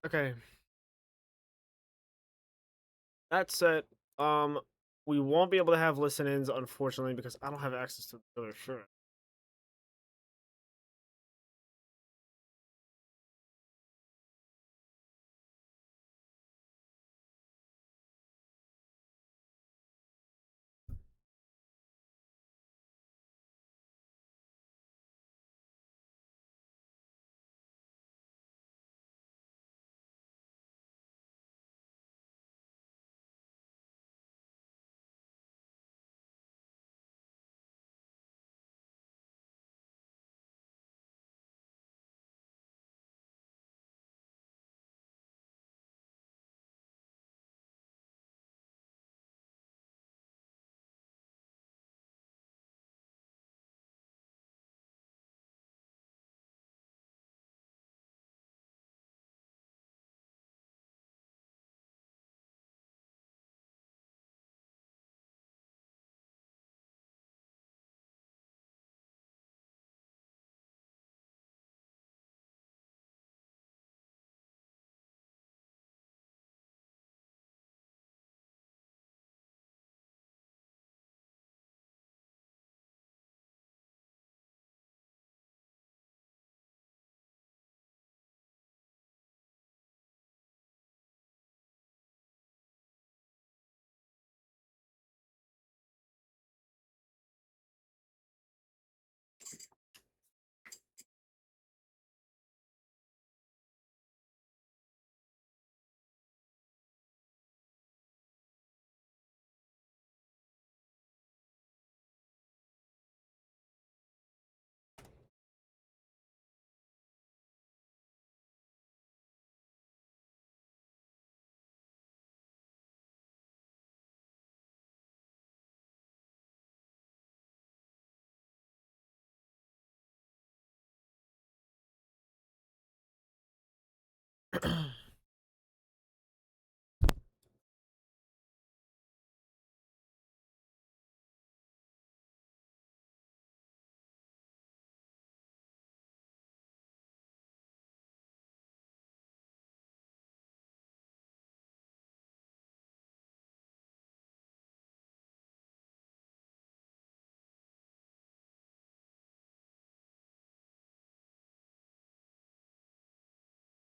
Okay. That said, um, we won't be able to have listen-ins unfortunately because I don't have access to the other shirt.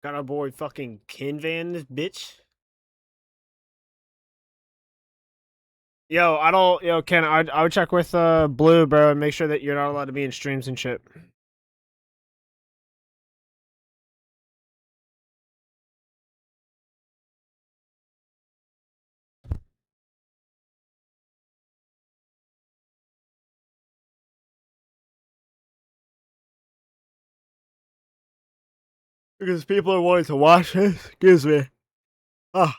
Got our boy fucking Kinvan, this bitch. Yo, I don't. Yo, Ken, I would check with Blue, bro, and make sure that you're not allowed to be in streams and shit. Because people are wanting to watch it. Excuse me. Oh.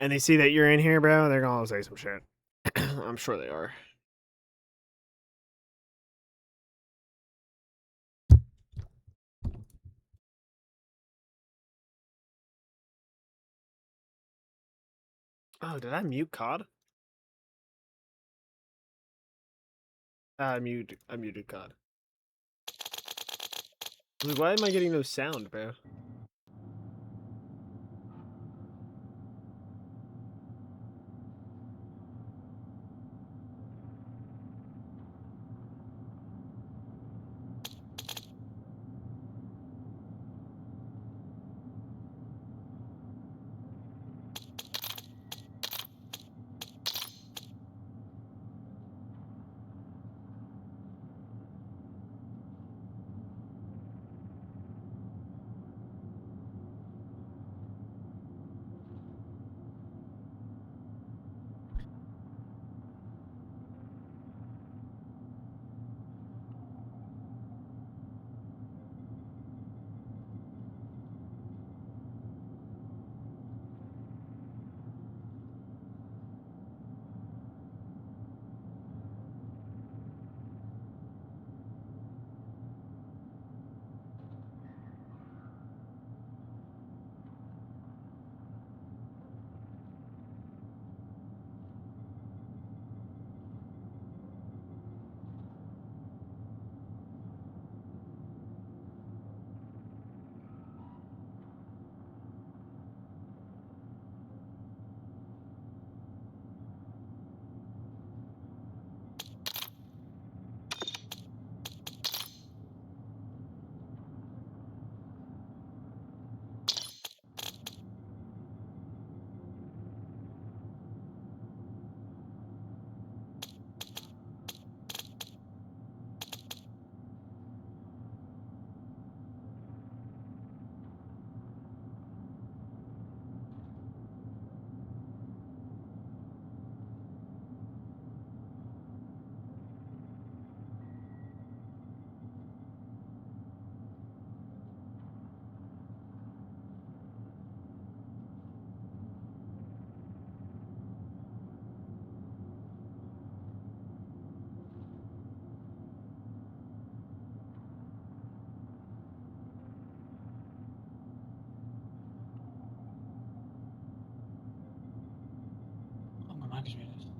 And they see that you're in here, bro. They're gonna say some shit. I'm sure they are. Oh, did I mute COD? I muted COD. Like, why am I getting no sound, bro?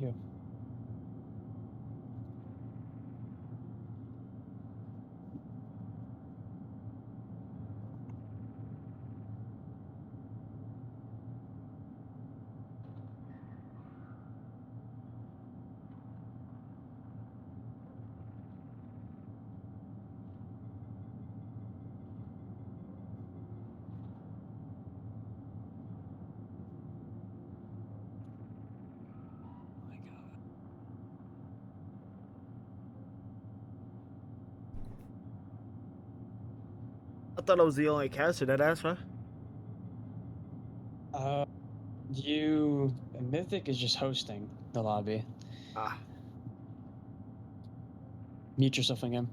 Yeah. I thought I was the only caster that asked, huh? Mythic is just hosting the lobby. Ah. Mute yourself again.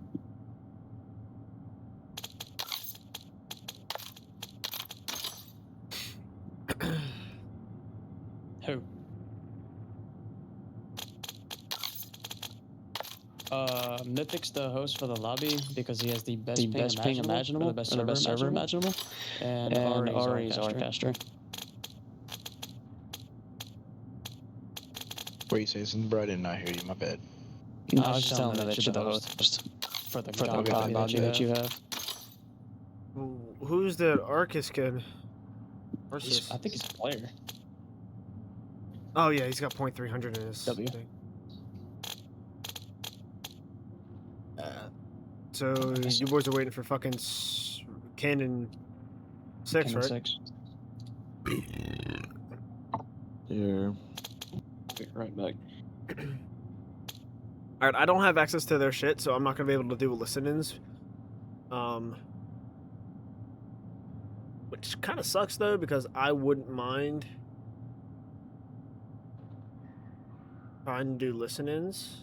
Who? Mythic's the host for the lobby because he has the best ping imaginable, or the best server imaginable, and Ari's our caster. What you say, bro? I did not hear you. My bad. No, I was just telling them that you're the host for the god lobby that you have. Who's the Arcus kid? I think he's a player. Oh yeah, he's got 0.300 in his W. thing. So you boys are waiting for fucking Cannon 6, right? 6. Yeah. Be right back. Alright, I don't have access to their shit, so I'm not gonna be able to do listen-ins. Which kind of sucks though, because I wouldn't mind trying to do listen-ins.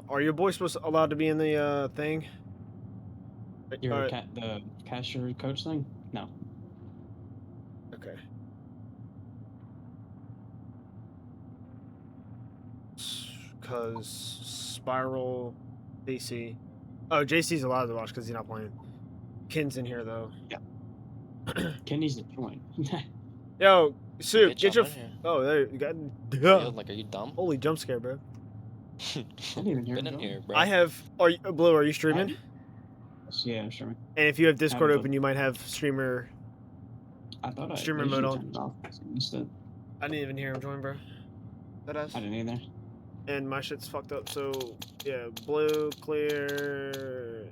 Are your boys allowed to be in the thing? The caster coach thing? No. Okay. Because Spiral, JC. Oh, JC's allowed to watch because he's not playing. Ken's in here though. Yeah. Kenny's the joint. Yo, Soup, get your. Here. Oh, there you got. Yo, like, are you dumb? Holy jump scare, bro. I didn't even hear Been him in go. here, bro. I have. Blue? Are you streaming? Yeah, I'm streaming. And if you have Discord open, you might have streamer. I thought streamer mode on. Turned it off instead. I didn't even hear him join, bro. I didn't either. And my shit's fucked up. So yeah, blue, clear.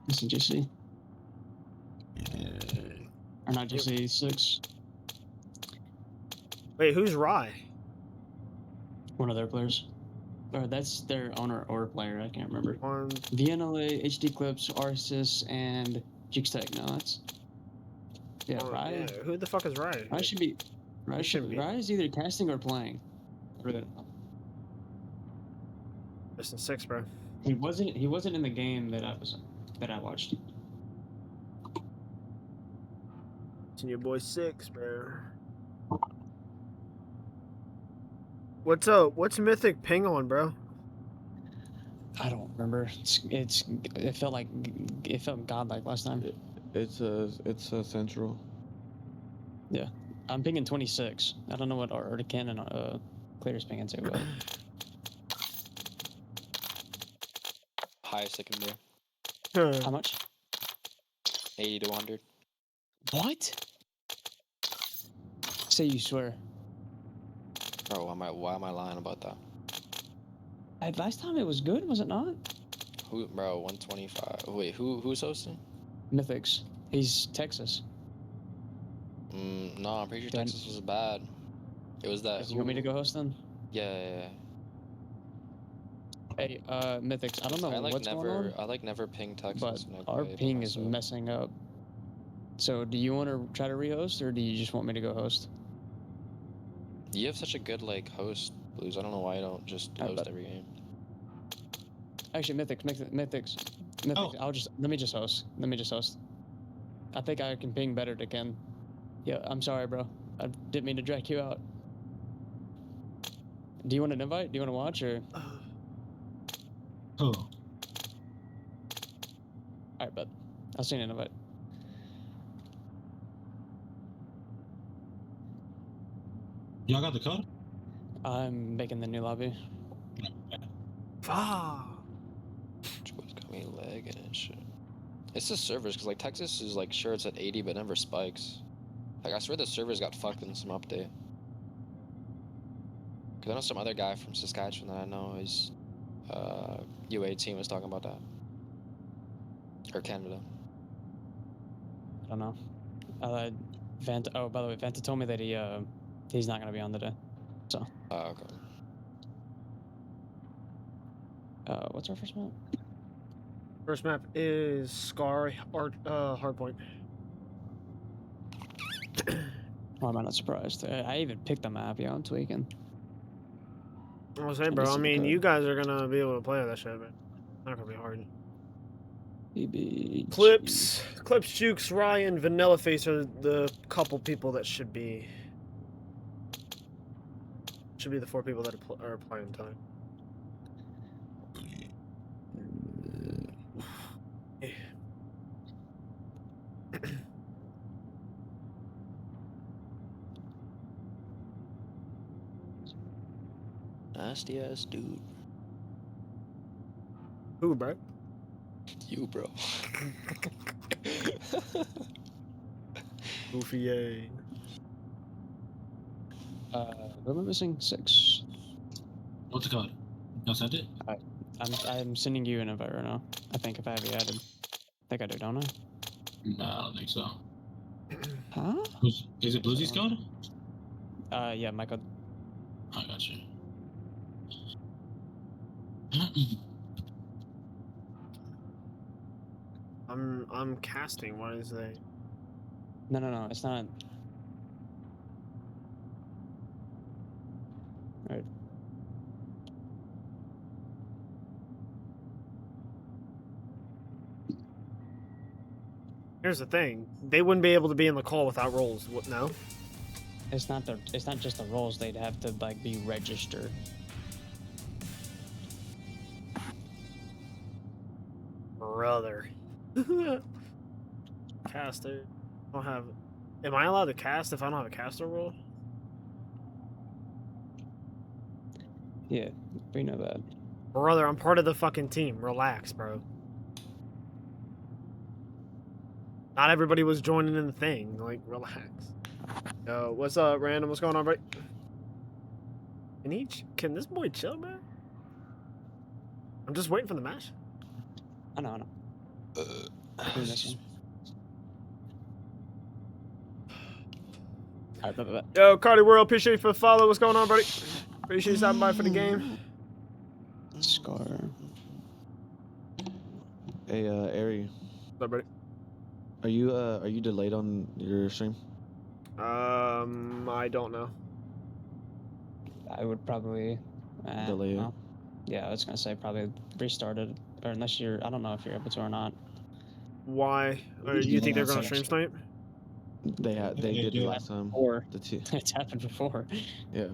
Listen, JC. Or not JC 6. Wait, who's Rye? One of their players. Or that's their owner or player, I can't remember. One. VNLA, HD Clips, Arceus, and Jigstag. No, that's. Yeah, Rye. Yeah, who the fuck is Rye? Rye should be. Rye is either casting or playing. I really don't know. Listen, 6, bro. He wasn't in the game that I watched. It's your boy 6, bro. What's up? What's Mythic ping on, bro? I don't remember. It felt godlike last time. It's a central. Yeah, I'm pinging 26. I don't know what our Cannon Clear's pinging to, but highest it can be. How much? 80 to 100. What? Say you swear. Bro, why am I lying about that? Last time it was good, was it not? Who, bro? 125. Wait, who's hosting? Mythics. He's Texas. No, I'm pretty sure Texas was bad. It was that. You want me to go host then? Yeah. Hey, Mythics. I don't know what's going on. I never ping Texas. But our ping is messing up. So, do you want to try to rehost, or do you just want me to go host? You have such a good host, Blues. I don't know why you don't just host every game. Actually, Mythics. Oh. Let me just host. I think I can ping better to Ken. Yeah, I'm sorry, bro. I didn't mean to drag you out. Do you want an invite? Do you want to watch, or? Oh. Alright, bud. I'll send you an invite. Y'all got the code? I'm making the new lobby. Ah. What's got me lagging and shit. It's the servers, because Texas is sure it's at 80, but never spikes. I swear the servers got fucked in some update. Because I know some other guy from Saskatchewan that I know, his UA team was talking about that. Or Canada. I don't know. By the way, Vanta told me that he's not gonna be on today. So. Oh, okay. What's our first map? First map is Scar Hardpoint. Why am I not surprised? I even picked the map. Yeah, I'm tweaking. I was saying, bro. I mean, you guys are gonna be able to play that shit, but it's not gonna be hard. Clips, Jukes, Ryan, Vanilla Face are the couple people that should be the 4 people that are playing time. Nasty ass dude. Who, bro? You, bro. Goofy A. What am I missing? 6. What's the code? Y'all sent it? I'm sending you an invite right now. I think if I have you added. I think I do, don't I? No, I don't think so. Huh? Is it Bluesy's code? Yeah, my code. I got you. I'm casting. What is that? No, it's not. Alright. Here's the thing. They wouldn't be able to be in the call without roles. What? No. It's not just the roles. They'd have to be registered. Brother. Caster. I don't have. Am I allowed to cast if I don't have a caster role? Yeah, we know that. Brother, I'm part of the fucking team. Relax, bro. Not everybody was joining in the thing. Relax. Yo, what's up, Random? What's going on, buddy? Can this boy chill, man? I'm just waiting for the match. I know. Alright, Yo, Cardi World, appreciate you for the follow. What's going on, buddy? Appreciate you stopping by for the game. Scar. Hey, Ari. What's up, buddy? Are you delayed on your stream? I don't know. I would probably Delay it. well, yeah, I was gonna say probably restart it, or unless I don't know if you're able to or not. Why? Or you think they're gonna stream snipe? They did it last time. Or The two. it's happened before. Yeah.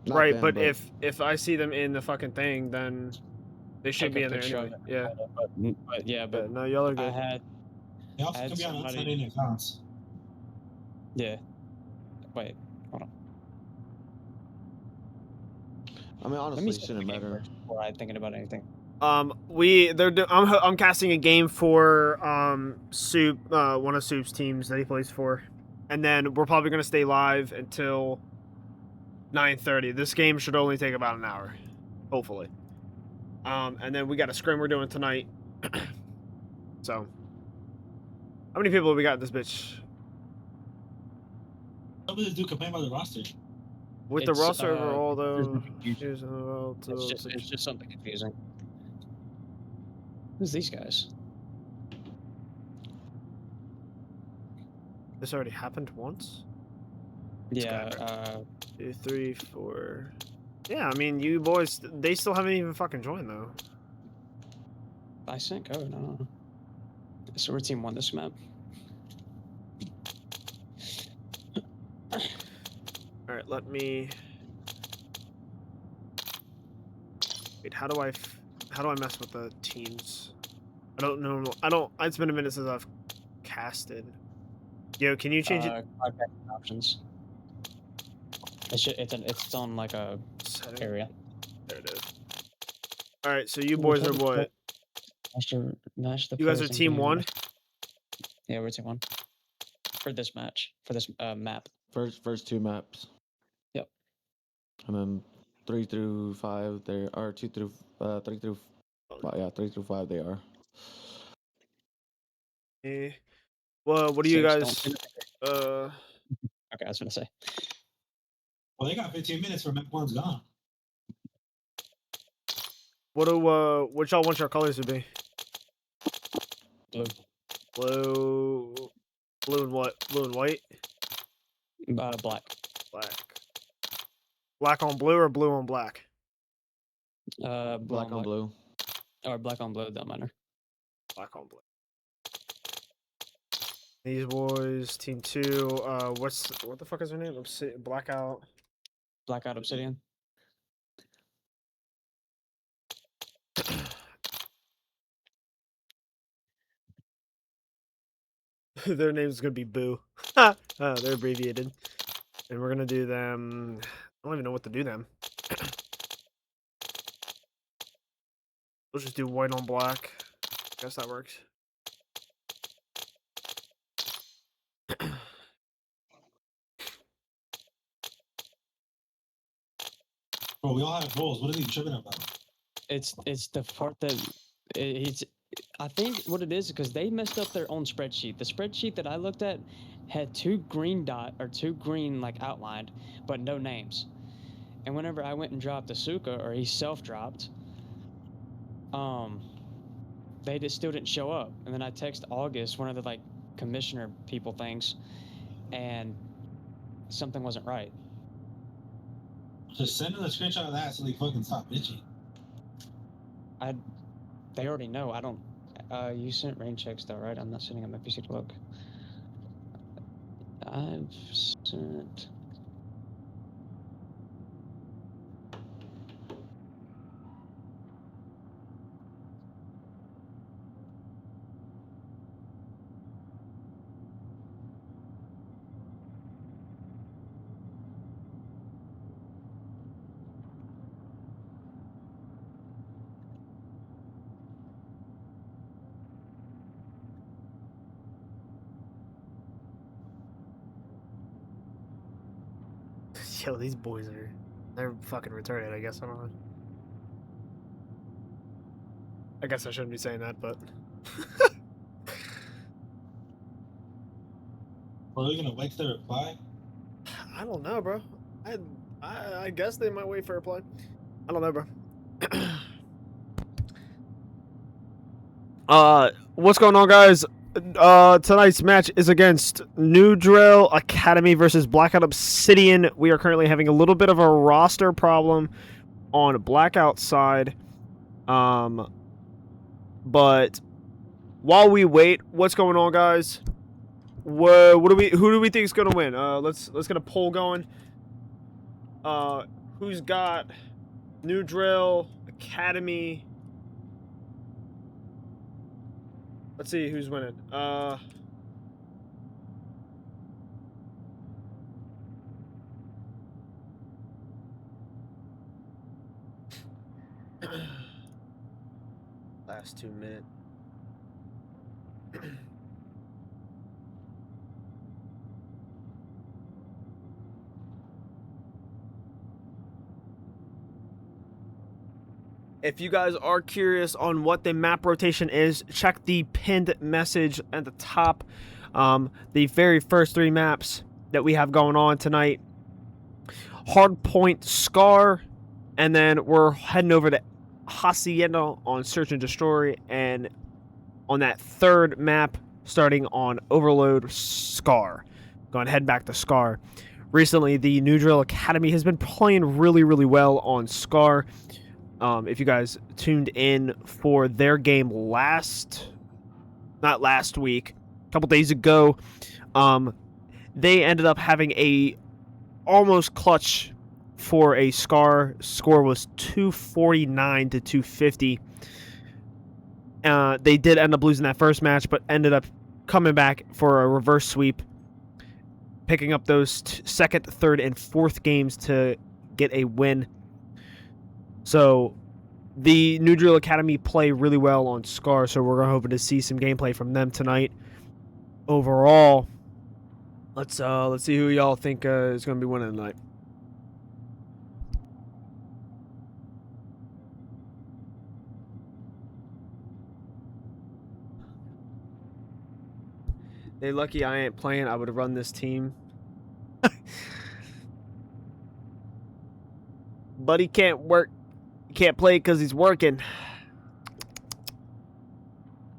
Not Right, them, but if I see them in the fucking thing, then they should be in there anyway. Yeah. But no, y'all are good. They also can be on outside in accounts. Yeah. Wait, hold on. I mean, honestly, it shouldn't matter. Before I'm thinking about anything. I'm casting a game for Soup, one of Soup's teams that he plays for, and then we're probably gonna stay live until 9:30. This game should only take about an hour, hopefully. And then we got a scrim we're doing tonight. So, how many people have we got in this bitch? Some of this dude complain about the roster. With the roster overall, there's though, no confusion. It's just something confusing. Who's these guys? This already happened once? Yeah, 2, 3, 4. Yeah, I mean, you boys, they still haven't even fucking joined, though. I sent code, I don't know. So we're team 1 this map. Alright, let me... Wait, how do I mess with the teams? I don't know. It's been a minute since I've casted. Yo, can you change it? Options. It's on like a Setting? area. There it is. Alright, so you boys are what? Match the You guys are team 1? Yeah, we're team 1. For this match. For this map. First 2 maps. Yep. And then 3 through 5 there are 2 through 3 through 3 through 5 they are. Well, what do you guys Okay, I was gonna say. Well, they got 15 minutes for map 1's gone. what y'all want your colors to be? Blue. Blue and what? Blue and white? Black. Black on blue or blue on black? Black on blue. Or black on blue, don't matter. Black on blue. These boys, team 2. What the fuck is her name? Blackout. Blackout Obsidian. Their name's gonna be Boo. They're abbreviated. And we're gonna do them. I don't even know what to do them. We'll just do white on black. Guess that works. Bro, we all have roles. What are they tripping about? It's the part that it's. I think what it is because they messed up their own spreadsheet. The spreadsheet that I looked at had 2 green like outlined, but no names. And whenever I went and dropped Asuka, or he self-dropped, they just still didn't show up. And then I text August, one of the like commissioner people things, and something wasn't right. Just send them a screenshot of that so they fucking stop bitching. They already know. I don't. You sent rain checks though, right? I'm not sending on my PC to look. I've sent. Yo, these boys they're fucking retarded, I guess. I don't know. I guess I shouldn't be saying that, but Are they gonna wait for their reply? I don't know, bro. I guess they might wait for a reply. I don't know, bro. What's going on, guys? Tonight's match is against New Dreal Academy versus Blackout Obsidian. We are currently having a little bit of a roster problem on Blackout side. But while we wait, what's going on, guys? Who do we think is gonna win? Let's get a poll going. Who's got New Dreal Academy? Let's see who's winning. Last 2 minutes. If you guys are curious on what the map rotation is, check the pinned message at the top. The very first 3 maps that we have going on tonight. Hardpoint Scar, and then we're heading over to Hacienda on Search and Destroy, and on that 3rd map, starting on Overload Scar. Going to head back to Scar. Recently, the New Drill Academy has been playing really, really well on Scar. If you guys tuned in for their game not last week, a couple days ago, they ended up having a almost clutch for a Scar. Score was 249 to 250. They did end up losing that first match, but ended up coming back for a reverse sweep, picking up those 2nd, 3rd, and 4th games to get a win. So the New Drill Academy play really well on Scar, so we're hoping to see some gameplay from them tonight. Overall, let's see who y'all think is going to be winning tonight. They lucky I ain't playing. I would have run this team. But he can't work. He can't play because he's working.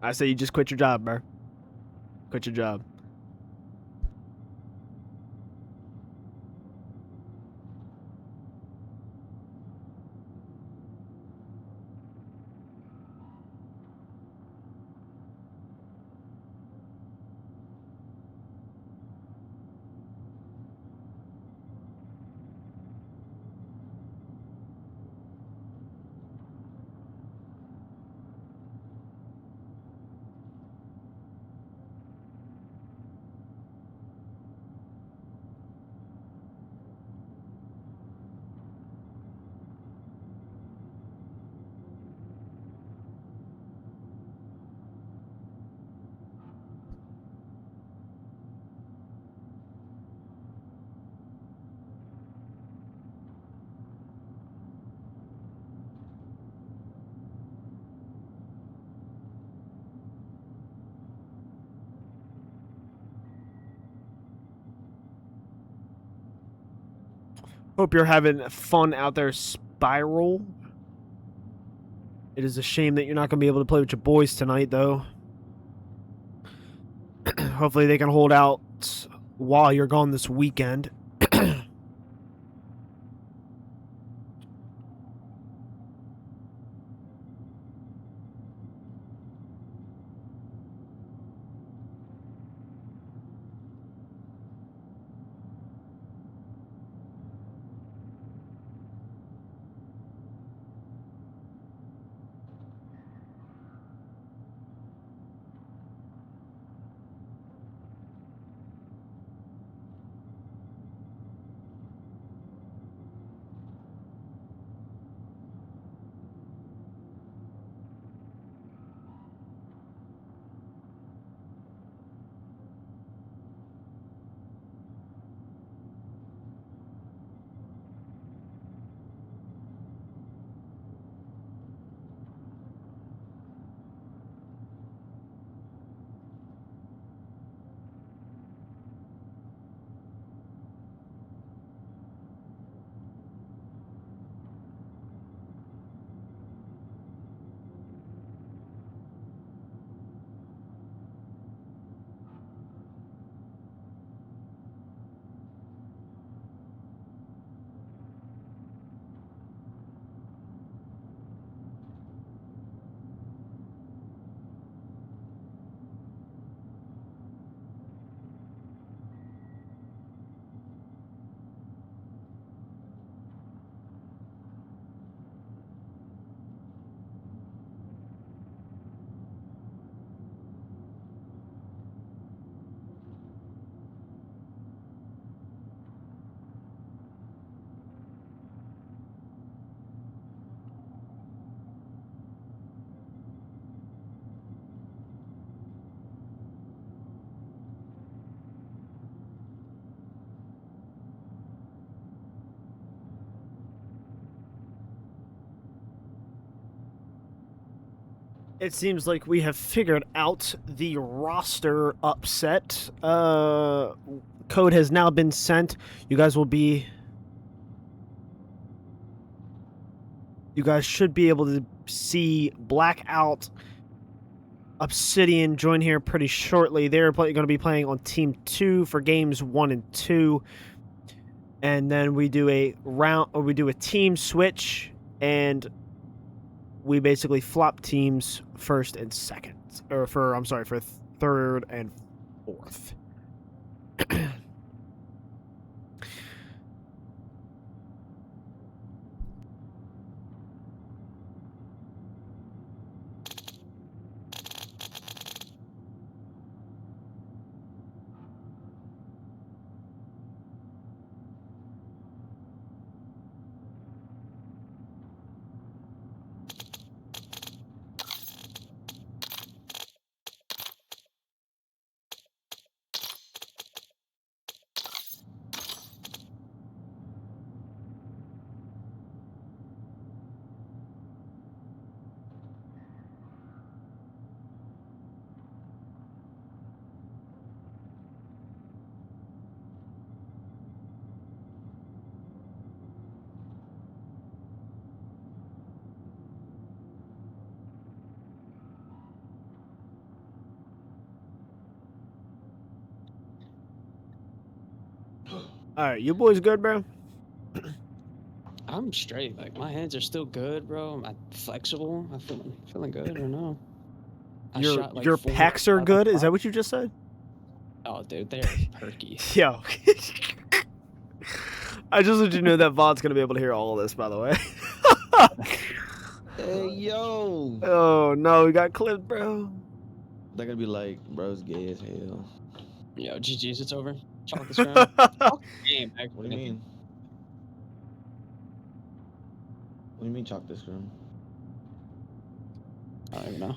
I say you just quit your job, bro. Quit your job. Hope you're having fun out there, Spiral. It is a shame that you're not going to be able to play with your boys tonight, though. Hopefully they can hold out while you're gone this weekend. It seems like we have figured out the roster upset. Code has now been sent. You guys should be able to see Blackout, Obsidian join here pretty shortly. They're going to be playing on Team 2 for games 1 and 2. And then we do a team switch, and we basically flop teams first and second, or for third and fourth. All right, you boys good, bro? I'm straight. Like my hands are still good, bro. I'm flexible. I'm feeling good or no? I Your shot, like, your 4 pecs are out of good. Is 5. that what you just said? Oh, dude, they're perky. Yo. I just let you know that VOD's gonna be able to hear all of this, by the way. Hey, yo! Oh no, we got clipped, bro. They're gonna be like, bro's gay as hell. Yo, GG's, it's over. Chalk the scrum. Chalk the game, actually. What do you mean? What do you mean chalk this room? I don't even know.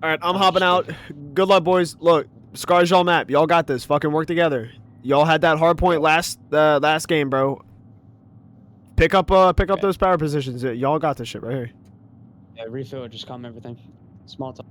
All right, I'm hopping out. Good luck, boys. Look, Scars y'all map. Y'all got this. Fucking work together. Y'all had that hard point last game, bro. Pick up those power positions. Y'all got this shit right here. Yeah, refill, just calm everything. Small talk.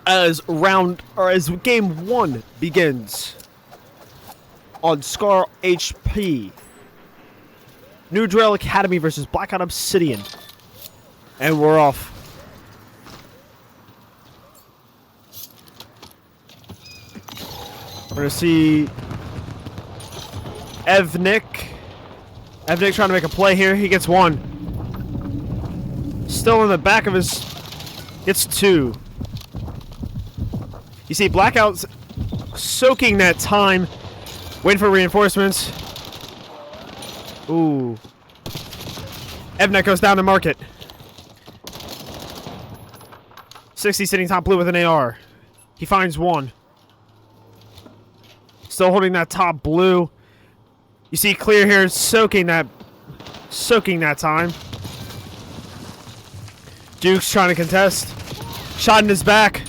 As game 1 begins on Scar HP. New Dreal Academy versus Blackout Obsidian. And we're off. We're gonna see Evnik. Evnik trying to make a play here. He gets one. Still in the back of his... Gets two. You see Blackout's soaking that time. Waiting for reinforcements. Ooh. Evnik goes down to market. 60 sitting top blue with an AR. He finds one. Still holding that top blue. You see Clear here soaking that time. Duke's trying to contest. Shot in his back.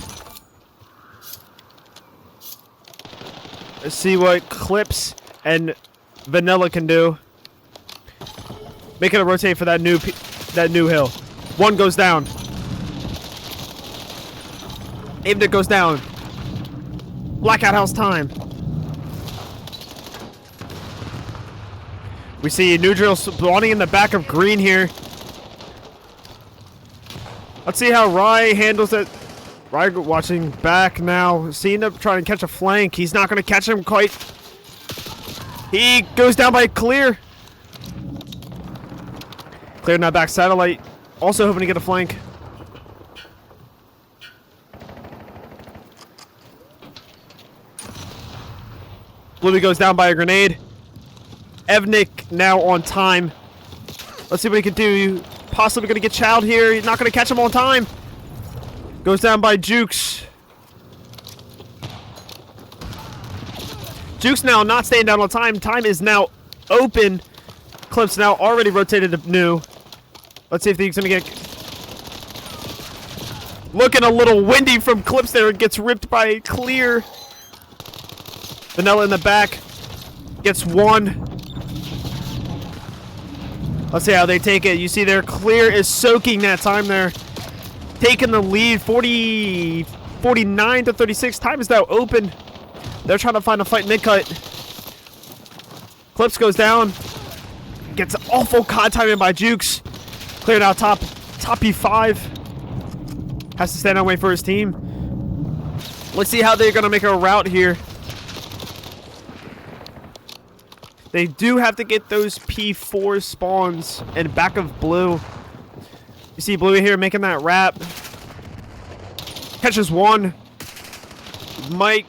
Let's see what Clips and Vanilla can do. Making a rotate for that new hill. One goes down. Avnik goes down. Blackout House time. We see Dreal spawning in the back of green here. Let's see how Rye handles it. Rye watching back now. Seeing him trying to catch a flank. He's not going to catch him quite. He goes down by Clear. Clear now back satellite. Also hoping to get a flank. Bluey goes down by a grenade. Evnik now on time. Let's see what he can do. Possibly going to get Child here. He's not going to catch him on time. Goes down by Jukes. Jukes now not staying down on time. Time is now open. Clips now already rotated to new. Let's see if he's going to get... Looking a little windy from Clips there. It gets ripped by Clear. Vanilla in the back. Gets one. Let's see how they take it. You see there, Clear is soaking that time there. Taking the lead, 49 to 36. Time is now open. They're trying to find a fight mid-cut. Clips goes down. Gets awful COD timing by Jukes. Clear now top P5. Has to stand on wait for his team. Let's see how they're going to make a route here. They do have to get those P4 spawns and back of blue. You see Blue here making that wrap. Catches one. Might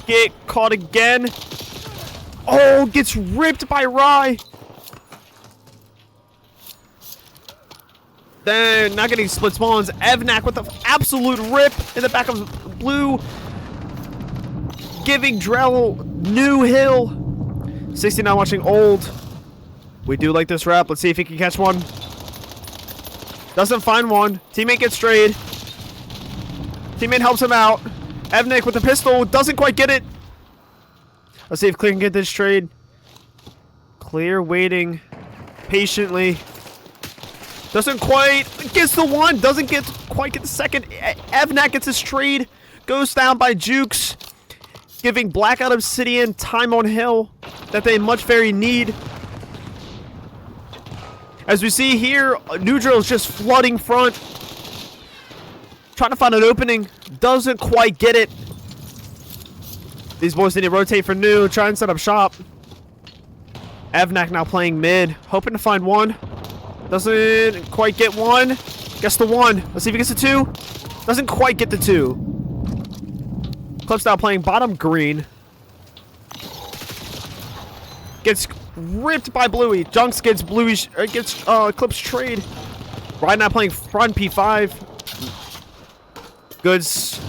get caught again. Oh, gets ripped by Rye. Then not getting split spawns. Evnak with the absolute rip in the back of blue. Giving Dreal new hill. 69 watching old. We do like this wrap. Let's see if he can catch one. Doesn't find one. Teammate gets strayed. Teammate helps him out. Evnik with the pistol. Doesn't quite get it. Let's see if Clear can get this trade. Clear waiting patiently. Doesn't quite. Gets the one. Doesn't quite get the second. Evnak gets his trade. Goes down by Jukes. Giving Blackout Obsidian time on hill that they much very need. As we see here, Dreal is just flooding front. Trying to find an opening. Doesn't quite get it. These boys need to rotate for new. Try and set up shop. Evnak now playing mid. Hoping to find one. Doesn't quite get one. Gets the one. Let's see if he gets the two. Doesn't quite get the two. Clips now playing bottom green. Gets ripped by Bluey. Junks gets Bluey. Gets Clips trade. Ryan now playing front P5.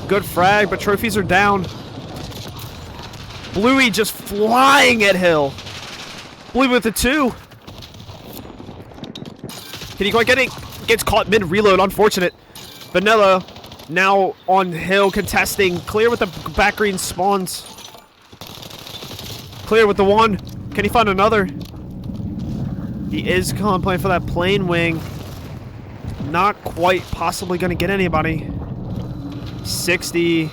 Good frag, but trophies are down. Bluey just flying at hill. Bluey with the two. Can he quite get it? Gets caught mid reload. Unfortunate. Vanilla now on hill contesting. Clear with the back green spawns. Clear with the one. Can he find another? He is playing for that plane wing. Not quite possibly going to get anybody. 60.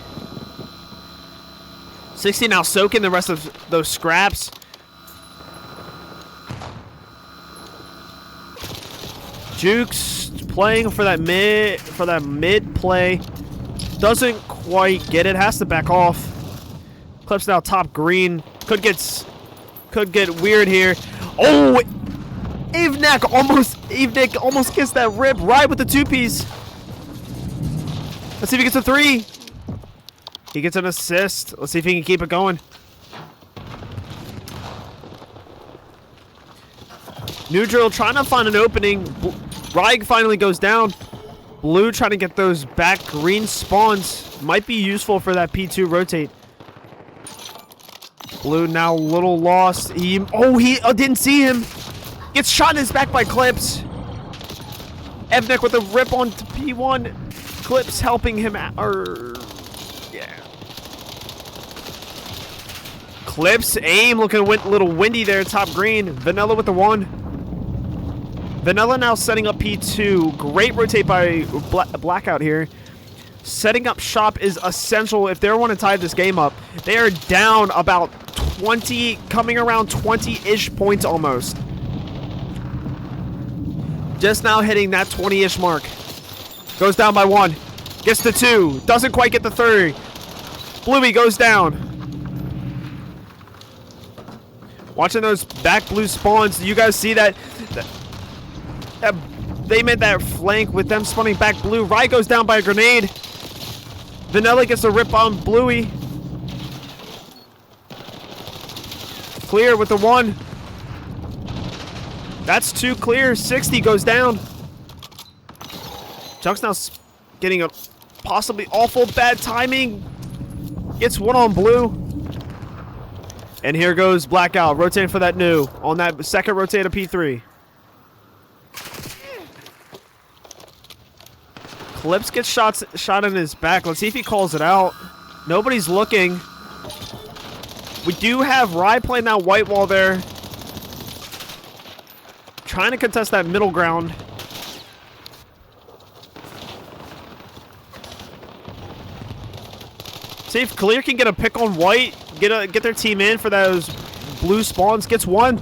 60 now soaking the rest of those scraps. Jukes playing for that mid play. Doesn't quite get it. Has to back off. Clips now top green. Could could get weird here. Oh, Avnek almost gets that rip. Right with the 2-piece. Let's see if he gets a 3. He gets an assist. Let's see if he can keep it going. Dreal trying to find an opening. Rig finally goes down. Blue trying to get those back green spawns. Might be useful for that P2 rotate. Blue now a little lost. He didn't see him. Gets shot in his back by Clips. Evnek with a rip on to P1. Clips helping him out. Yeah. Clips aim looking a little windy there. Top green. Vanilla with the 1. Vanilla now setting up P2. Great rotate by Blackout here. Setting up shop is essential if they want to tie this game up. They are down about 20, coming around 20-ish points almost. Just now hitting that 20-ish mark. Goes down by 1. Gets the 2. Doesn't quite get the 3. Bluey goes down. Watching those back blue spawns. You guys see that? They made that flank with them spawning back blue. Rye goes down by a grenade. Vanilla gets a rip on Bluey. Clear with the 1. That's 2 clear. 60 goes down. Chuck's now getting a possibly awful bad timing. Gets 1 on Blue. And here goes Blackout. Rotating for that new. On that second rotate of P3. Clips gets shot in his back. Let's see if he calls it out. Nobody's looking. We do have Rye playing that white wall there. Trying to contest that middle ground. See if Clear can get a pick on white. Get their team in for those blue spawns. Gets 1.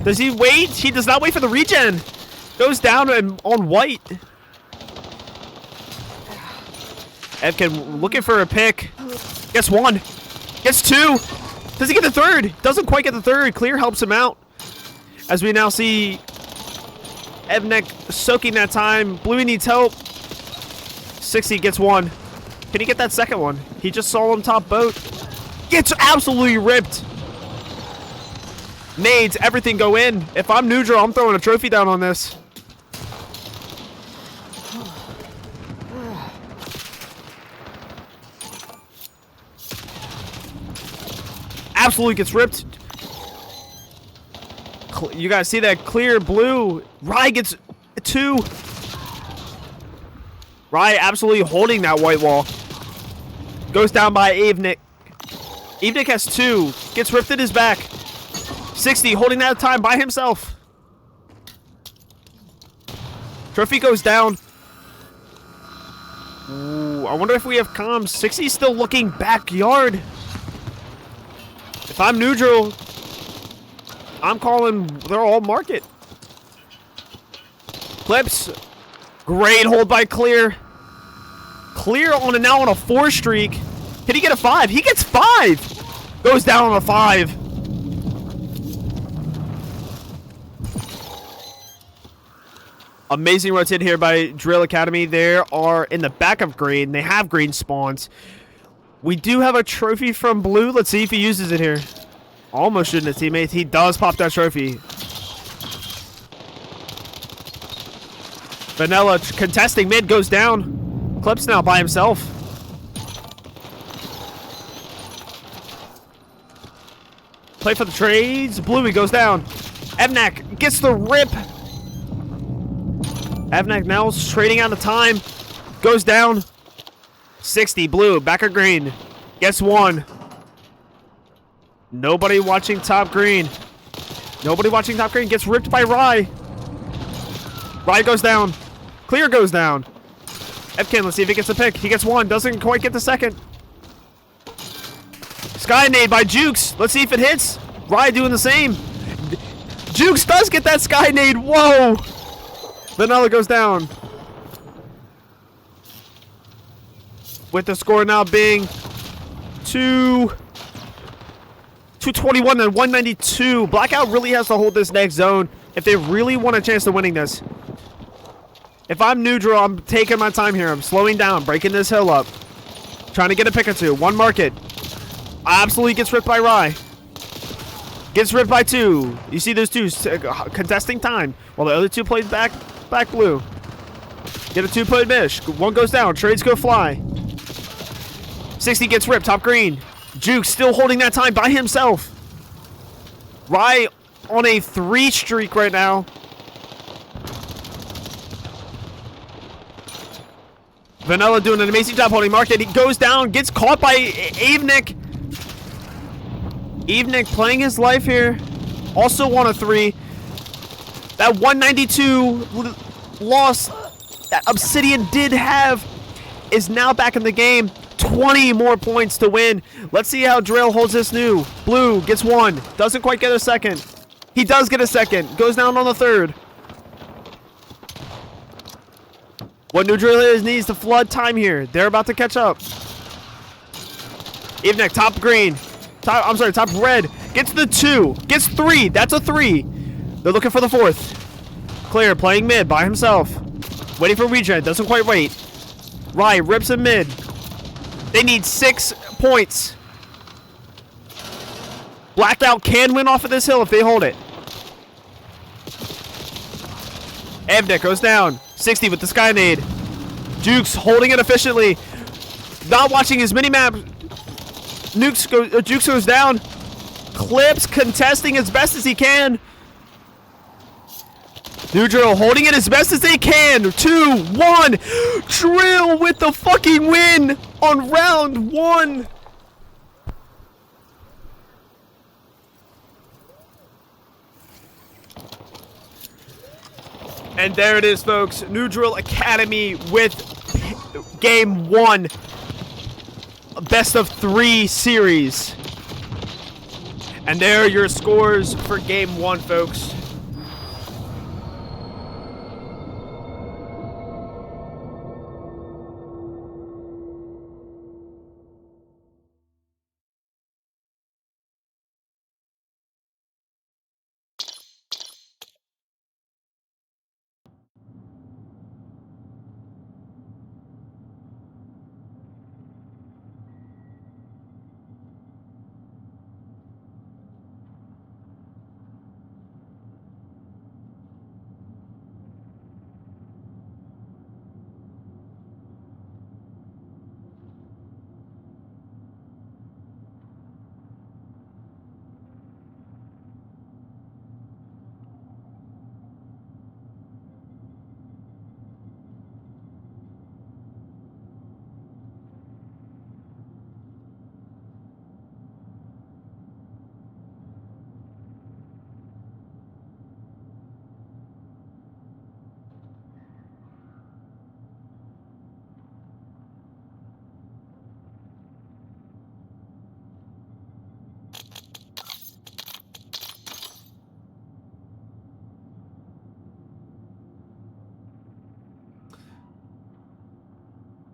Does he wait? He does not wait for the regen. Goes down on white. Evkin looking for a pick. Gets 1. Gets 2. Does he get the 3rd? Doesn't quite get the 3rd. Clear helps him out. As we now see Evnek soaking that time. Bluey needs help. 60 gets 1. Can he get that second one? He just saw him top boat. Gets absolutely ripped. Nades, everything go in. If I'm Dreal, I'm throwing a trophy down on this. Absolutely gets ripped. You guys see that Clear Blue. Rye gets 2. Rye absolutely holding that white wall. Goes down by Avnik. Avnik has 2. Gets ripped in his back. 60 holding that time by himself. Trophy goes down. Ooh, I wonder if we have comms. 60 still looking backyard. If I'm Dreal, I'm calling they're all market. Clips. Great hold by Clear. Clear now on a 4 streak. Can he get a 5? He gets 5. Goes down on a 5. Amazing rotate here by Dreal Academy. They are in the back of green. They have green spawns. We do have a trophy from Blue. Let's see if he uses it here. Almost shooting his teammates. He does pop that trophy. Vanilla contesting mid, goes down. Clips now by himself. Play for the trades. Bluey goes down. Evnak gets the rip. Evnak now trading out of time. Goes down. 60, Blue, back of green. Gets 1. Nobody watching top green. Nobody watching top green. Gets ripped by Rye. Rye goes down. Clear goes down. Evkin, let's see if he gets a pick. He gets 1. Doesn't quite get the second. Sky nade by Jukes. Let's see if it hits. Rye doing the same. Jukes does get that sky nade. Whoa. Vanilla goes down. With the score now being 2-1. 221 and 192. Blackout really has to hold this next zone if they really want a chance of winning this. If I'm neutral, I'm taking my time here. I'm slowing down, breaking this hill up. Trying to get a pick or two. One market. Absolutely gets ripped by Rye. Gets ripped by two. You see those two contesting time while the other two plays back blue. Get a two-point mish. One goes down. Trades go fly. 60 gets ripped. Top green. Juke still holding that time by himself. Rye on a 3 streak right now. Vanilla doing an amazing job holding market. He goes down, gets caught by Avnik. Avnik playing his life here. Also on a 3. That 192 loss that Obsidian did have is now back in the game. 20 more points to win. Let's see how Dreal holds this new. Blue gets 1. Doesn't quite get a second. He does get a second. Goes down on the 3rd. What New Dreal needs to flood time here. They're about to catch up. Avnik, top green. Top red. Gets the 2. Gets 3. That's a 3. They're looking for the 4th. Clear, playing mid by himself. Waiting for regen. Doesn't quite wait. Rye rips him mid. They need 6 points. Blackout can win off of this hill if they hold it. Avnik goes down. 60 with the Skynade. Jukes holding it efficiently. Not watching his minimap. Jukes goes down. Clips contesting as best as he can. Dreal holding it as best as they can. 2-1. Dreal with the fucking win on round 1. And there it is, folks. New Drill Academy with game 1. Best of 3 series. And there are your scores for game 1, folks.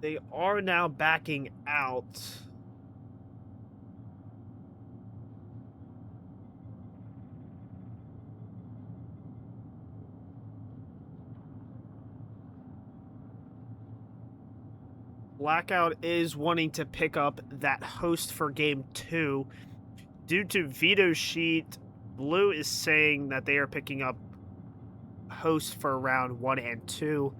They are now backing out. Blackout is wanting to pick up that host for game 2. Due to veto sheet, Blue is saying that they are picking up host for round 1 and 2.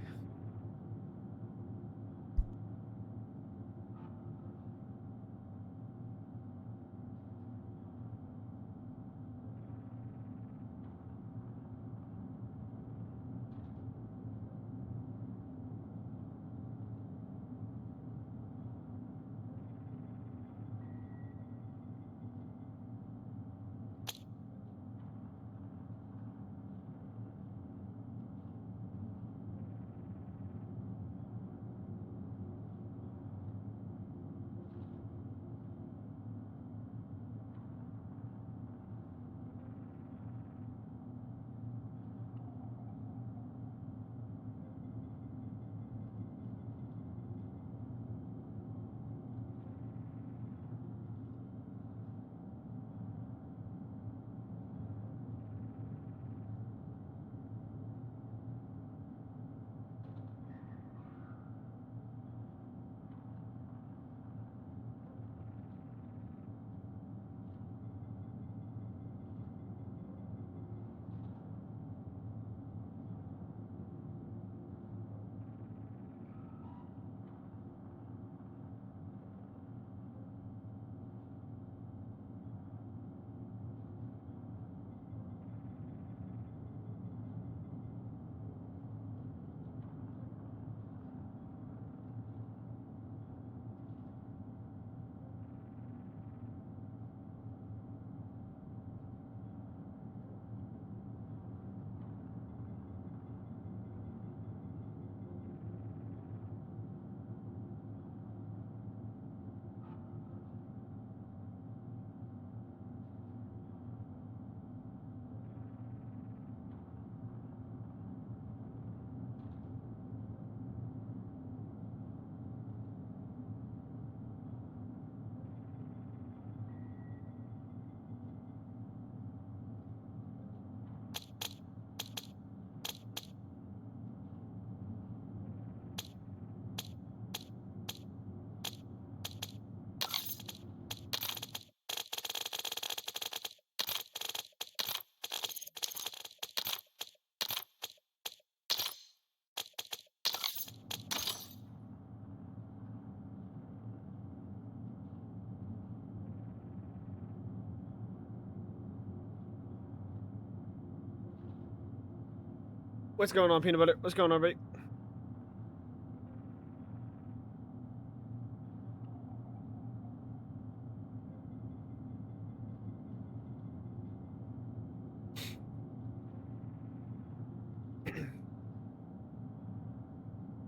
What's going on, Peanut Butter? What's going on, buddy?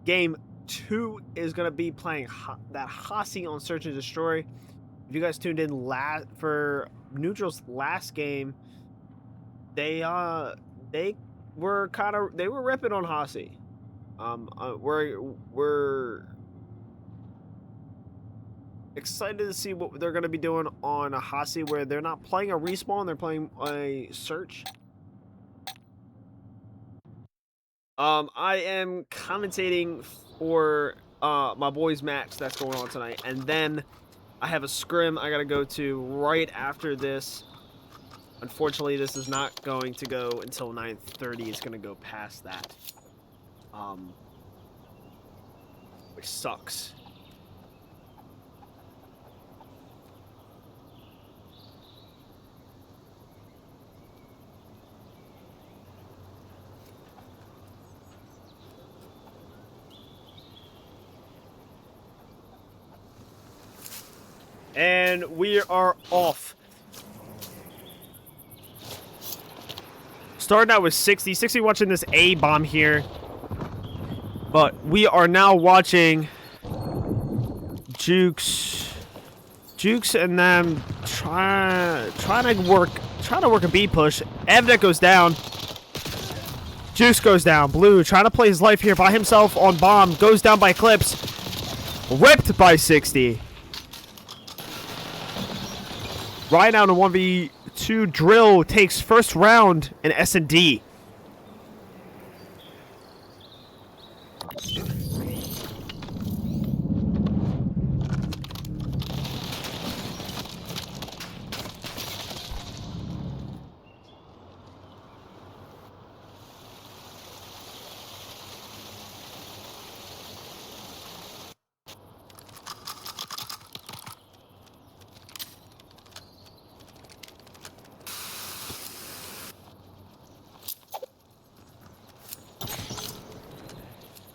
Game 2 is going to be playing that Hossie on Search and Destroy. If you guys tuned in for Neutral's last game, they were ripping on Hossie. We're excited to see what they're going to be doing on a Hossie, where they're not playing a respawn, they're playing a search. I am commentating for my boys' match that's going on tonight, and then I have a scrim I gotta go to right after this. Unfortunately, this is not going to go until 9:30. It's gonna go past that, which sucks. And we are off. Starting out with 60. 60 watching this A bomb here. But we are now watching Jukes and them trying to work a B push. Evnet goes down. Jukes goes down. Blue trying to play his life here by himself on bomb. Goes down by Eclipse. Ripped by 60. Right now in a 1v2, Drill takes first round in S&D.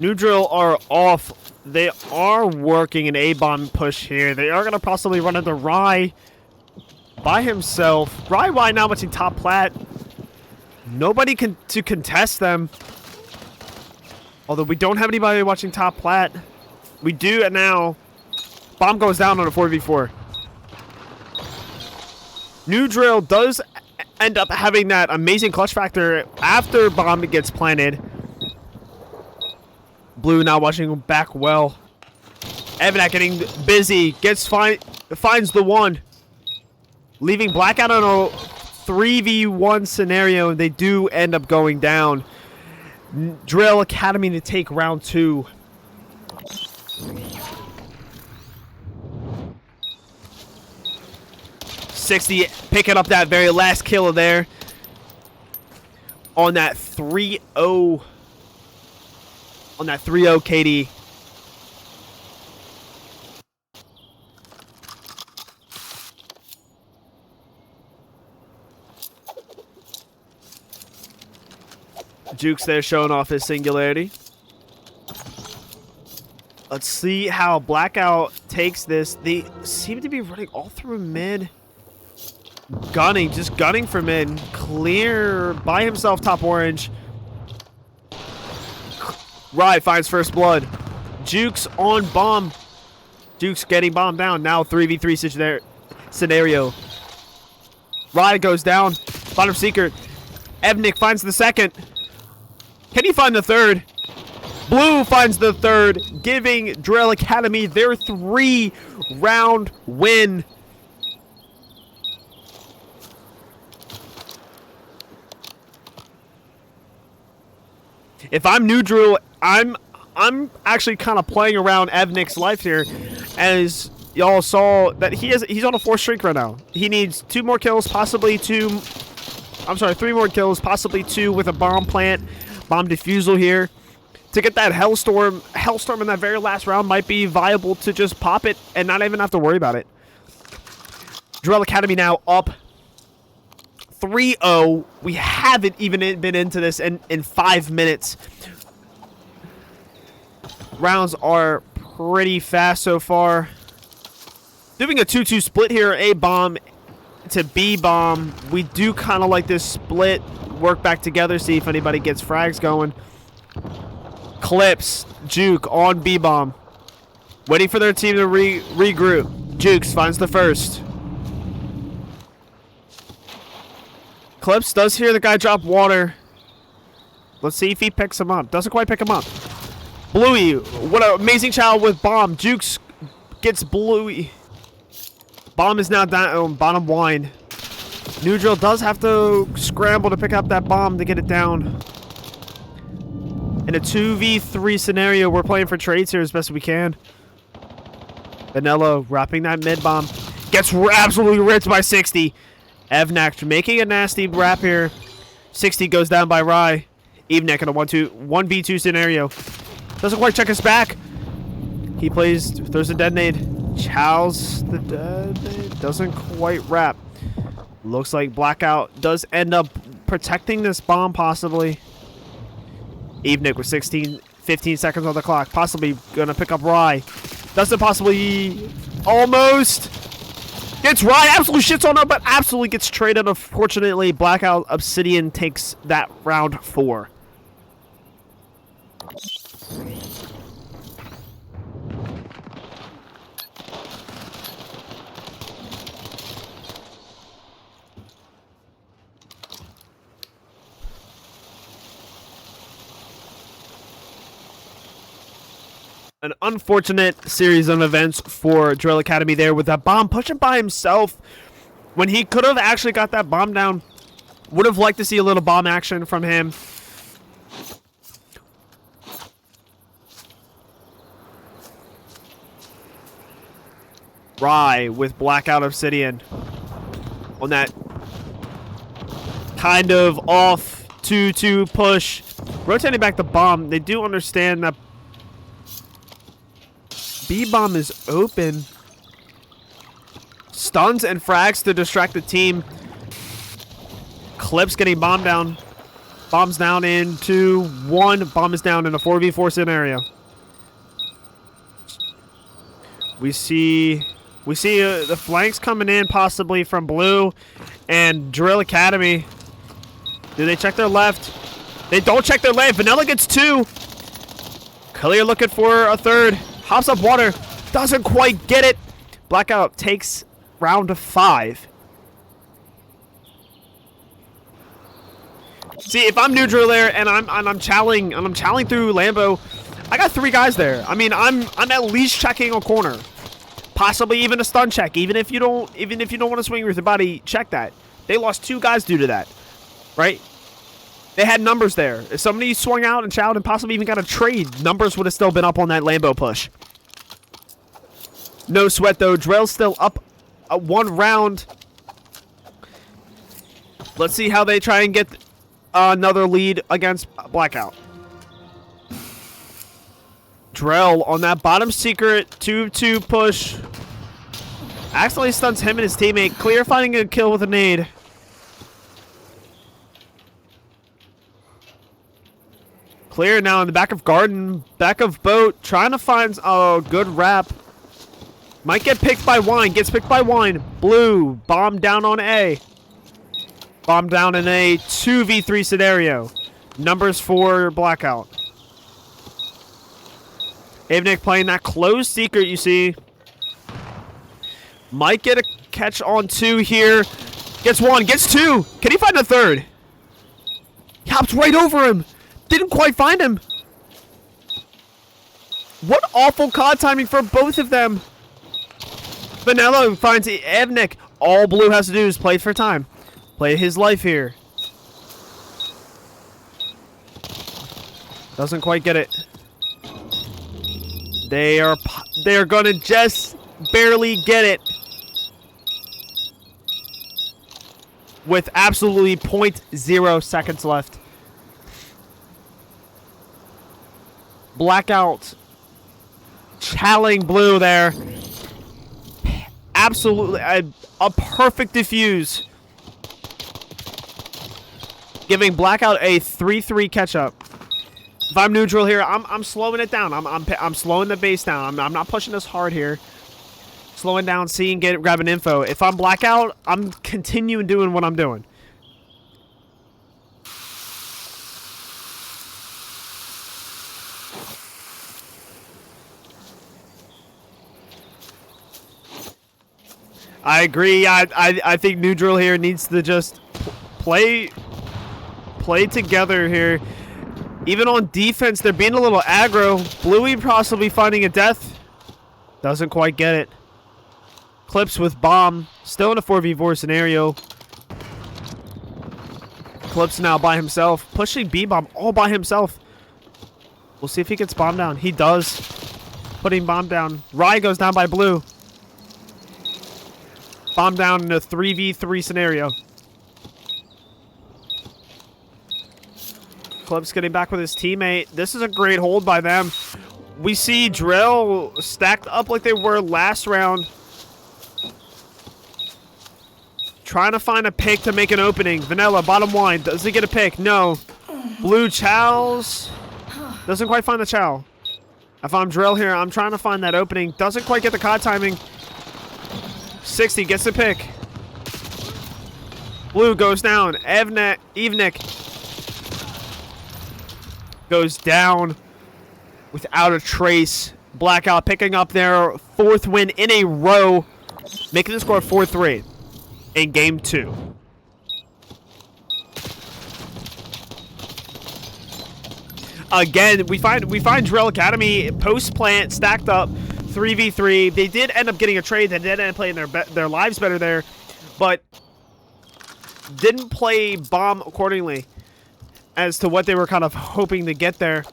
Neutral are off. They are working an A-bomb push here. They are going to possibly run into Rye by himself. Rye now watching top plat. Nobody to contest them. Although we don't have anybody watching top plat. We do now. Bomb goes down on a 4v4. Neutral does end up having that amazing clutch factor after bomb gets planted. Blue now watching back well. Evanak getting busy. Finds the one. Leaving Blackout on a 3v1 scenario. They do end up going down. Dreal Academy to take round 2. .60 picking up that very last kill there. On that 3-0. On that 3-0 KD. Jukes there showing off his singularity. Let's see how Blackout takes this. They seem to be running all through mid. Just gunning for mid. Clear by himself top orange. Rye finds first blood. Jukes on bomb. Jukes getting bomb down. Now 3v3 scenario. Rye goes down. Bottom seeker. Evnik finds the second. Can he find the third? Blue finds the third, giving Dreal Academy their 3-round win. If I'm neutral, I'm actually kind of playing around Evnik's life here, as y'all saw that he's on a 4 streak right now. He needs 2 more kills, possibly 2. I'm sorry, 3 more kills, possibly 2 with a bomb plant, bomb defusal here. To get that Hellstorm in that very last round might be viable to just pop it and not even have to worry about it. Dreal Academy now up 3-0. We haven't even been into this in 5 minutes. Rounds are pretty fast so far. Doing a 2-2 split here. A bomb to B bomb. We do kind of like this split. Work back together. See if anybody gets frags going. Clips. Juke on B bomb. Waiting for their team to regroup. Jukes finds the first. Clips does hear the guy drop water. Let's see if he picks him up. Doesn't quite pick him up. Bluey. What an amazing child with bomb. Jukes gets Bluey. Bomb is now down on bottom wine. Dreal does have to scramble to pick up that bomb to get it down. In a 2v3 scenario, we're playing for trades here as best we can. Vanilla wrapping that mid bomb. Gets absolutely ripped by 60. Evnak making a nasty wrap here. 60 goes down by Rye. Evnek in a 1v2 scenario. Doesn't quite check his back. He throws a detonate. Chows the detonate. Doesn't quite wrap. Looks like Blackout does end up protecting this bomb possibly. Evnik with 15 seconds on the clock. Possibly gonna pick up Rye. Doesn't possibly. Almost. Gets Rye. Absolutely shits on him, but absolutely gets traded. Unfortunately, Blackout Obsidian takes that round 4. An unfortunate series of events for Dreal Academy there with that bomb pushing by himself when he could have actually got that bomb down. Would have liked to see a little bomb action from him. Rye with Blackout Obsidian on that kind of off 2-2 push. Rotating back the bomb. They do understand that B-bomb is open. Stuns and frags to distract the team. Clips getting bomb down. Bomb's down in 2-1. Bomb is down in a 4v4 scenario. We see the flanks coming in possibly from Blue and Dreal Academy. Do they check their left? They don't check their left. Vanilla gets 2. Clear looking for a third. Hops up water. Doesn't quite get it. Blackout takes round 5. See, if I'm Dreal there and I'm challenging through Lambo, I got 3 guys there. I mean, I'm at least checking a corner. Possibly even a stun check. Even if you don't want to swing with your body, check that. They lost 2 guys due to that. Right? They had numbers there. If somebody swung out and chowed and possibly even got a trade, numbers would have still been up on that Lambo push. No sweat, though. Dreal's still up 1 round. Let's see how they try and get another lead against Blackout. Dreal on that bottom secret 2-2 push. Accidentally stuns him and his teammate. Clear finding a kill with a nade. Clear now in the back of garden, back of boat, trying to find a good wrap. Might get picked by Wine, gets picked by Wine. Blue, bomb down on A. Bomb down in a 2v3 scenario. Numbers for Blackout. Avnik playing that closed secret, you see. Might get a catch on 2 here. Gets 1, gets 2. Can he find a third? He hops right over him. Didn't quite find him. What awful COD timing for both of them. Vanilla finds Evnik. All Blue has to do is play for time. Play his life here. Doesn't quite get it. They are gonna just barely get it. With absolutely 0.0 seconds left. Blackout challenging Blue there. Absolutely a perfect defuse. giving Blackout a 3-3 catch-up. If I'm neutral here, I'm slowing it down. I'm slowing the base down. I'm not pushing this hard here. Slowing down, seeing, grabbing info. If I'm Blackout, I'm continuing doing what I'm doing. I agree. I think neutral here needs to just play together here. Even on defense, they're being a little aggro. Bluey possibly finding a death. Doesn't quite get it. Clips with bomb. Still in a 4v4 scenario. Clips now by himself. Pushing B-bomb all by himself. We'll see if he gets bomb down. He does. Putting bomb down. Rye goes down by blue. Bomb down in a 3v3 scenario. Clips getting back with his teammate. This is a great hold by them. We see Dreal stacked up like they were last round. Trying to find a pick to make an opening. Vanilla, bottom line. Does he get a pick? No. Blue chows. Doesn't quite find the chow. If I'm Dreal here, I'm trying to find that opening. Doesn't quite get the COD timing. 60 gets the pick. Blue goes down. Evnik goes down without a trace. Blackout picking up their 4th win in a row, making the score 4-3 in game 2. Again, we find Dreal Academy post plant stacked up 3v3. They did end up getting a trade. They did end up playing their lives better there, but didn't play bomb accordingly as to what they were kind of hoping to get there.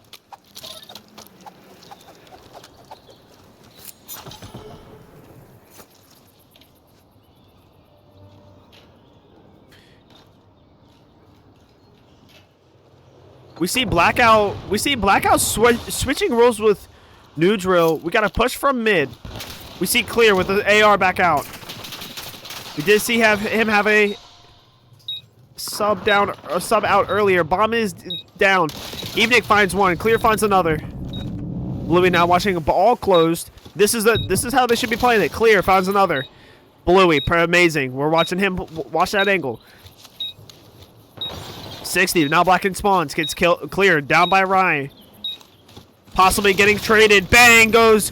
We see Blackout switching roles with neutral. We got a push from mid. We see Clear with the AR back out. We did see him have a sub out earlier. Bomb is down. Evnik finds one. Clear finds another. Bluey now watching a ball closed. This is how they should be playing it. Clear finds another. Bluey, amazing. We're watching him watch that angle. 60 now Black and spawns. Gets cleared down by Ryan. Possibly getting traded. Bang goes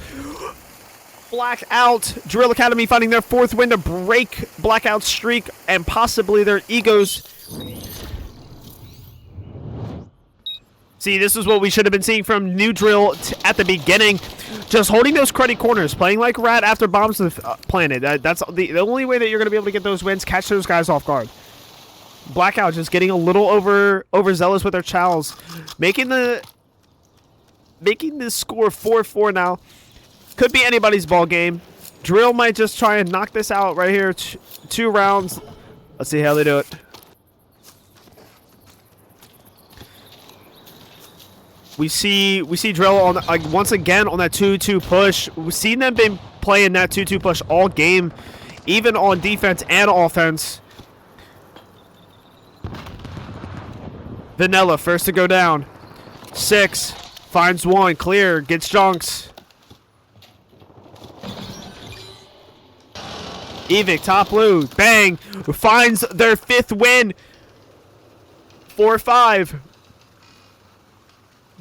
Blackout. Dreal Academy finding their 4th win to break Blackout's streak and possibly their egos. See, this is what we should have been seeing from New Drill at the beginning. Just holding those cruddy corners, playing like rat after bombs have planted. That's the only way that you're going to be able to get those wins. Catch those guys off guard. Blackout just getting a little overzealous with their chows, making this score 4-4 now. Could be anybody's ball game. Dreal might just try and knock this out right here. 2 rounds. Let's see how they do it. We see Dreal on once again on that 2-2 push. We've seen them been playing that 2-2 push all game, even on defense and offense. Vanilla first to go down. 6 finds one. Clear gets junks. Evik top blue. Bang finds their 5th win. 4-5.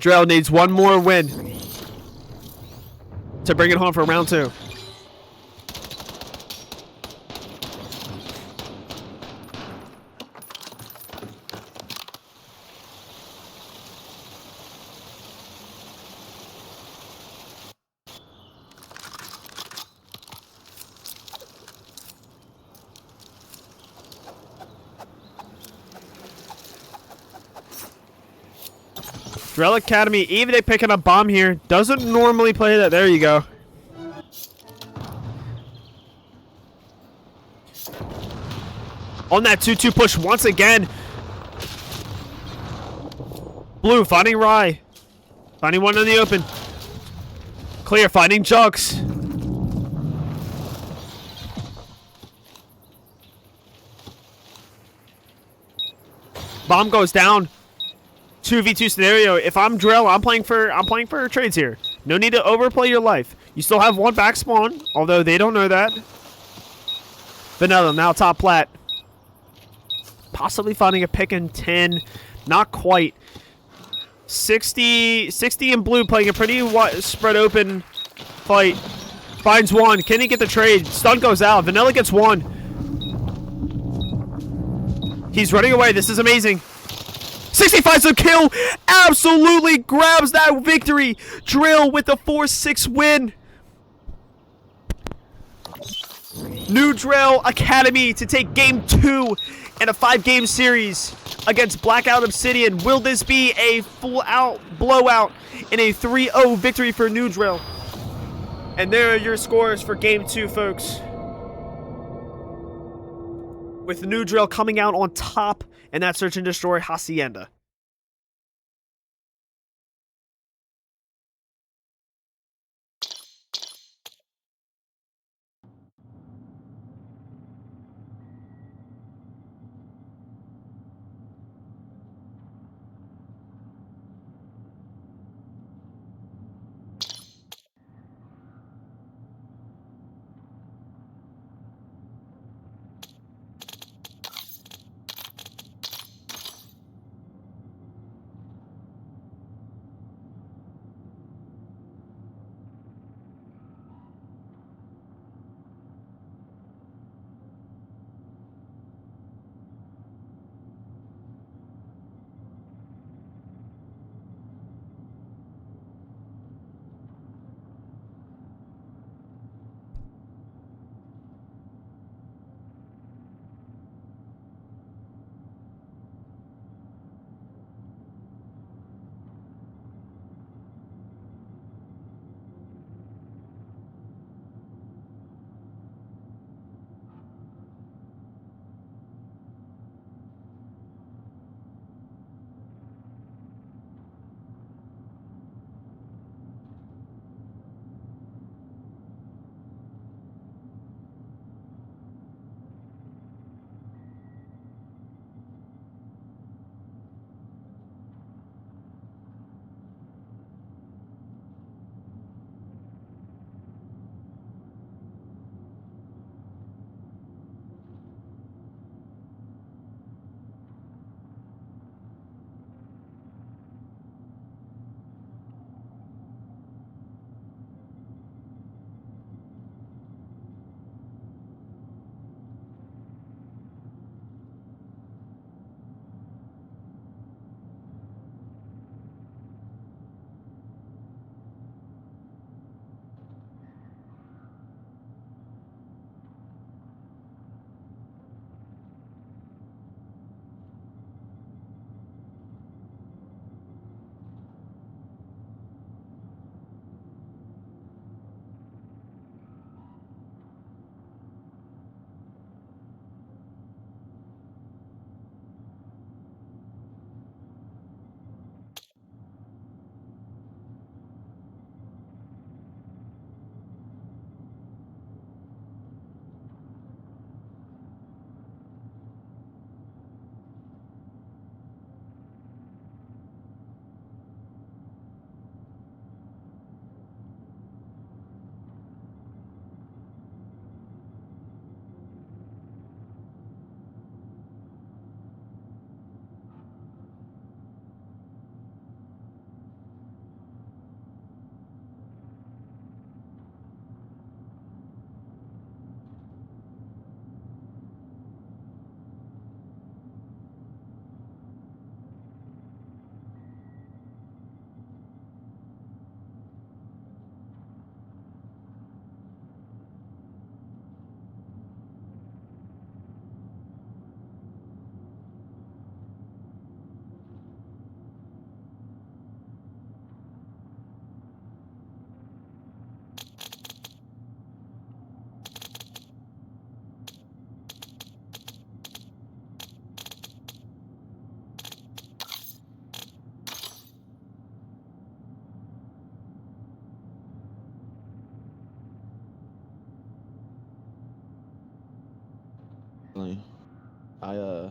Dreal needs one more win to bring it home for round 2. Dreal Academy, even they picking up bomb here. Doesn't normally play that. There you go. On that 2-2 push once again. Blue finding Rye. Finding one in the open. Clear finding Jugs. Bomb goes down. 2v2 scenario. If I'm Dreal, I'm playing for trades here. No need to overplay your life. You still have one back spawn, although they don't know that. Vanilla now top plat. Possibly finding a pick in 10. Not quite. 60 in blue playing a pretty spread open fight. Finds one. Can he get the trade? Stun goes out. Vanilla gets one. He's running away. This is amazing. 65's a kill. Absolutely grabs that victory. Dreal with the 4-6 win. New Dreal Academy to take game 2 in a 5-game series against Blackout Obsidian. Will this be a full-out blowout in a 3-0 victory for New Dreal? And there are your scores for game 2, folks. With New Dreal coming out on top in that search and destroy hacienda.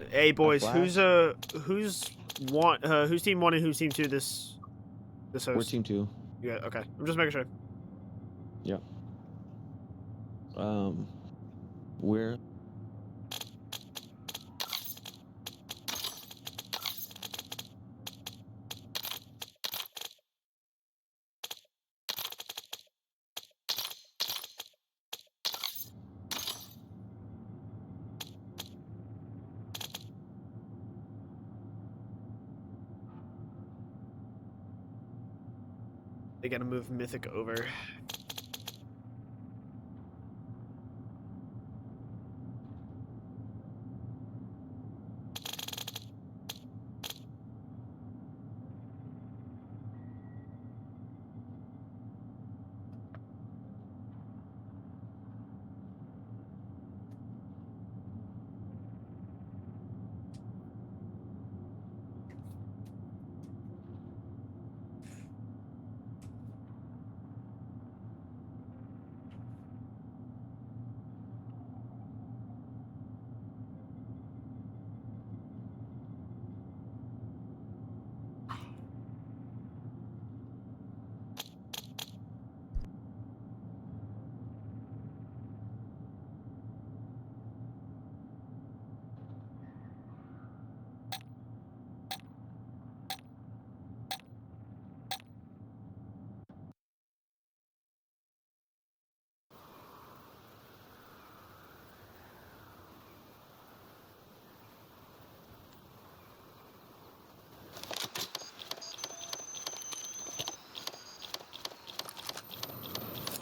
Hey boys, flashed. who's team 1 and who's team 2 this host? We're team 2. Yeah, okay. I'm just making sure. Yeah. We're They gotta move Mythic over.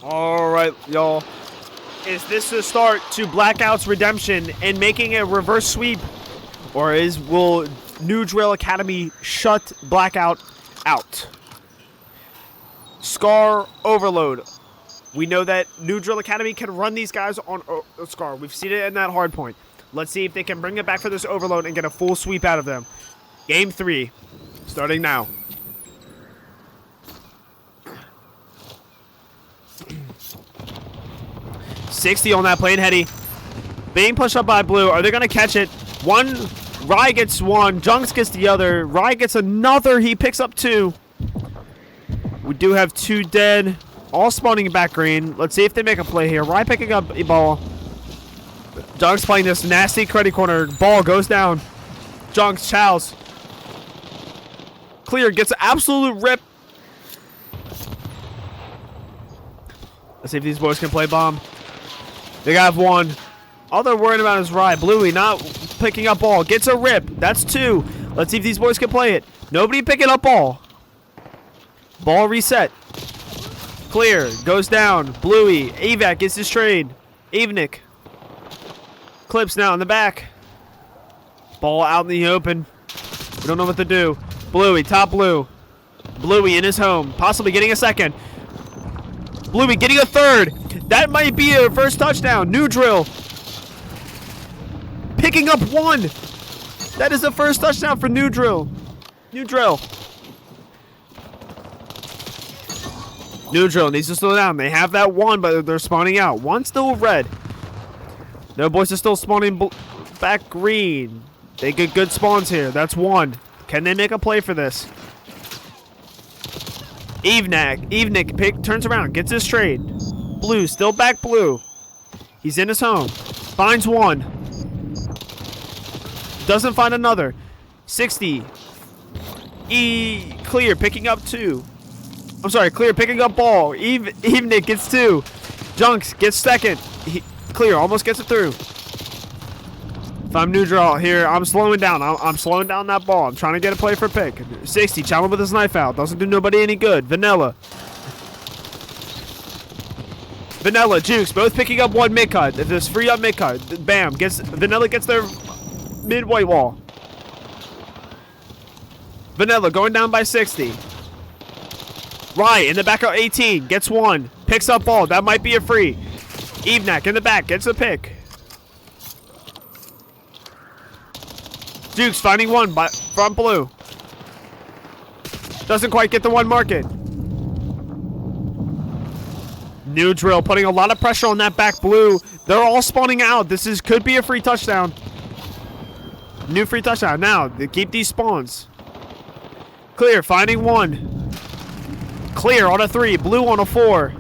All right, y'all. Is this the start to Blackout's redemption and making a reverse sweep? Or will New Dreal Academy shut Blackout out? Scar overload. We know that New Drill Academy can run these guys on Scar. We've seen it in that hard point. Let's see if they can bring it back for this overload and get a full sweep out of them. Game 3, starting now. $60 on that plane, Heady. Being pushed up by Blue. Are they going to catch it? One. Rye gets one. Junks gets the other. Rye gets another. He picks up 2. We do have 2 dead. All spawning back green. Let's see if they make a play here. Rye picking up a ball. Junks playing this nasty credit corner. Ball goes down. Junks, chows. Clear, gets an absolute rip. Let's see if these boys can play bomb. They have 1. All they're worried about is Rye. Bluey not picking up ball. Gets a rip. That's 2. Let's see if these boys can play it. Nobody picking up ball. Ball reset. Clear. Goes down. Bluey. Evac gets his trade. Evnik. Clips now in the back. Ball out in the open. We don't know what to do. Bluey. Top blue. Bluey in his home. Possibly getting a second. Bluey getting a third. That might be a first touchdown. New Drill. Picking up 1. That is the first touchdown for New Drill. New Drill. New Drill needs to slow down. They have that 1, but they're spawning out. 1 still red. No, boys are still spawning back green. They get good spawns here. That's 1. Can they make a play for this? Evnik turns around, gets his trade. Blue, still back blue. He's in his home. Finds 1. Doesn't find another. 60. Clear, picking up 2. I'm sorry, Clear picking up ball. Evnik gets 2. Junks gets second. Clear, almost gets it through. If I'm New Draw here, I'm slowing down. I'm slowing down that ball. I'm trying to get a play for pick. 60, challenge with his knife out. Doesn't do nobody any good. Vanilla, Jukes, both picking up 1 mid cut. If there's free up mid cut, bam. Vanilla gets their mid white wall. Vanilla going down by 60. Rye in the back of 18 gets 1. Picks up ball. That might be a free. Evnak in the back gets a pick. Dukes finding 1 from blue. Doesn't quite get the 1 market. New Drill putting a lot of pressure on that back blue. They're all spawning out. This could be a free touchdown. New free touchdown. Now, they keep these spawns. Clear, finding one. Clear on a 3. Blue on a 4.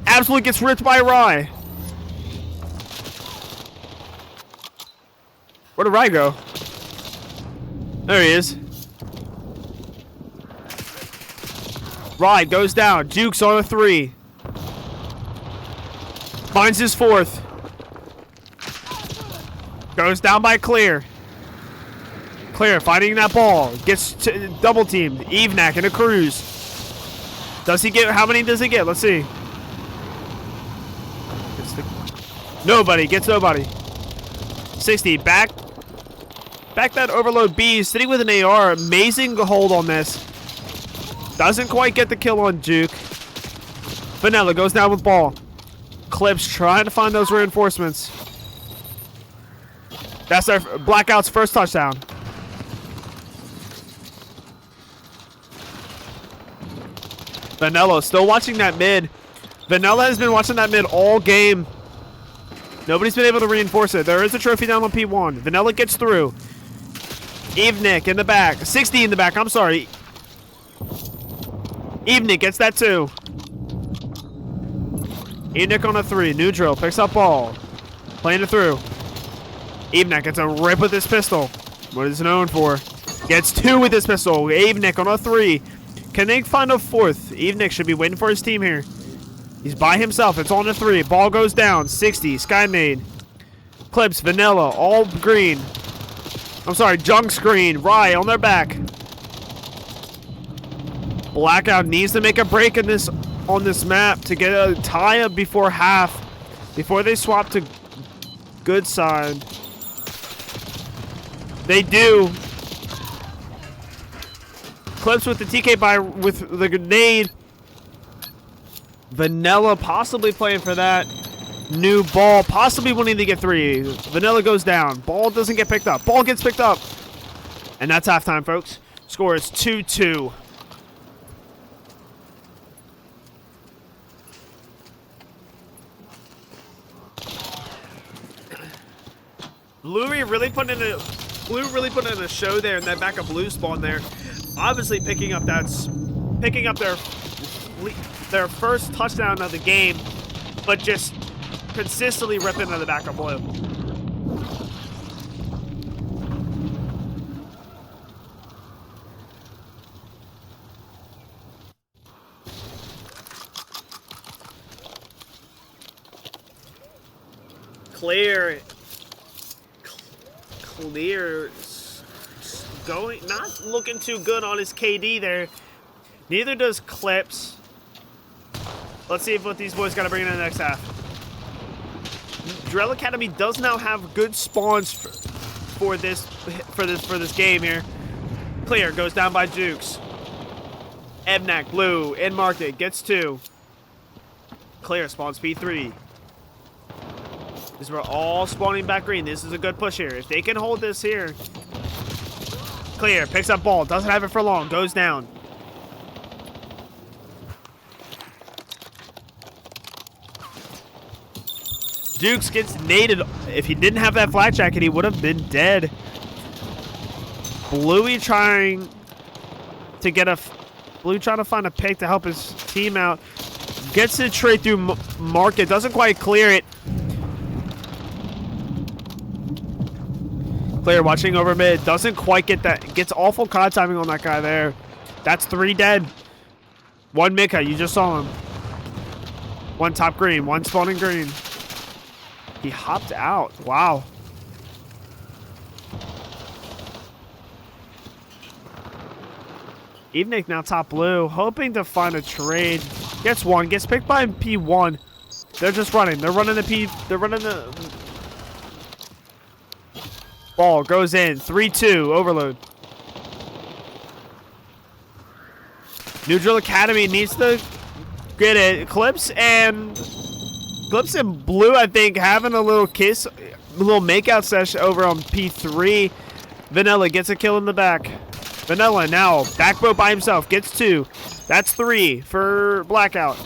Absolutely gets ripped by Rye. Where did Rye go? There he is. Rye goes down. Jukes on a 3. Finds his 4th. Goes down by Clear. Clear finding that ball. Gets double teamed. Evenak in a cruise. Does he get? How many does he get? Let's see. Nobody. Gets nobody. 60. Back that overload B. Sitting with an AR. Amazing hold on this. Doesn't quite get the kill on Juke. Vanilla goes down with ball. Clips trying to find those reinforcements. That's their Blackout's first touchdown. Vanilla still watching that mid. Vanilla has been watching that mid all game. Nobody's been able to reinforce it. There is a trophy down on P1. Vanilla gets through. Evenik in the back. 60 in the back. I'm sorry. Evenik gets that too. Evenik on a 3. New drill. Picks up ball. Playing it through. Evenik gets a rip with his pistol. What is known for. Gets 2 with his pistol. Evenik on a 3. Can they find a 4th? Evenik should be waiting for his team here. He's by himself. It's on a 3. Ball goes down. 60. Sky made. Clips. Vanilla. All green. I'm sorry. Junk screen. Rye on their back. Blackout needs to make a break in this on this map to get a tie up before half. Before they swap to good side. They do. Clips with the TK by with the grenade. Vanilla possibly playing for that. New ball possibly wanting to get 3. Vanilla goes down. Ball doesn't get picked up. Ball gets picked up. And that's halftime, folks. Score is 2-2. Blue really putting in a show there in that backup blue spawn there. Obviously picking up their first touchdown of the game, but just consistently ripping into the backup blue. Clear going, not looking too good on his KD there. Neither does Clips. Let's see if what these boys got to bring in the next half. Dreal Academy does now have good spawns for this game here. Clear goes down by Jukes. Ebnak blue in market gets 2. Clear spawns P3. These were all spawning back green. This is a good push here. If they can hold this here. Clear, picks up ball, doesn't have it for long, goes down. Dukes gets naded. If he didn't have that flak jacket, he would have been dead. Bluey trying to find a pick to help his team out. Gets it straight through market, doesn't quite clear it. Player watching over mid, doesn't quite get that. Gets awful COD timing on that guy there. That's 3 dead. 1 Mika, you just saw him. 1 top green, 1 spawning green. He hopped out. Wow. Evenik now top blue, hoping to find a trade. Gets 1, gets picked by P1. They're just running. They're running the ball goes in. 3-2 overload. New Drill Academy needs to get it. Clips and Blue, I think, having a little kiss, a little makeout session over on P3. Vanilla gets a kill in the back. Vanilla now backboat by himself, gets 2. That's 3 for Blackout.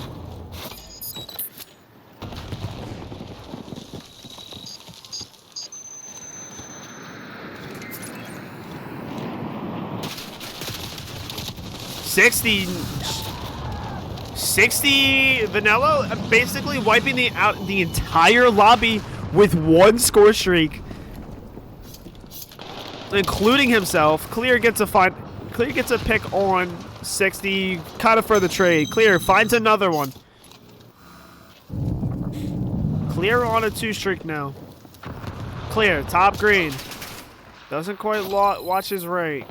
60 Vanilla basically wiping the entire lobby with one score streak, including himself. Clear gets a pick on 60, kind of for the trade. Clear finds another one. Clear on a 2 streak now. Clear, top green. Doesn't quite watch his right.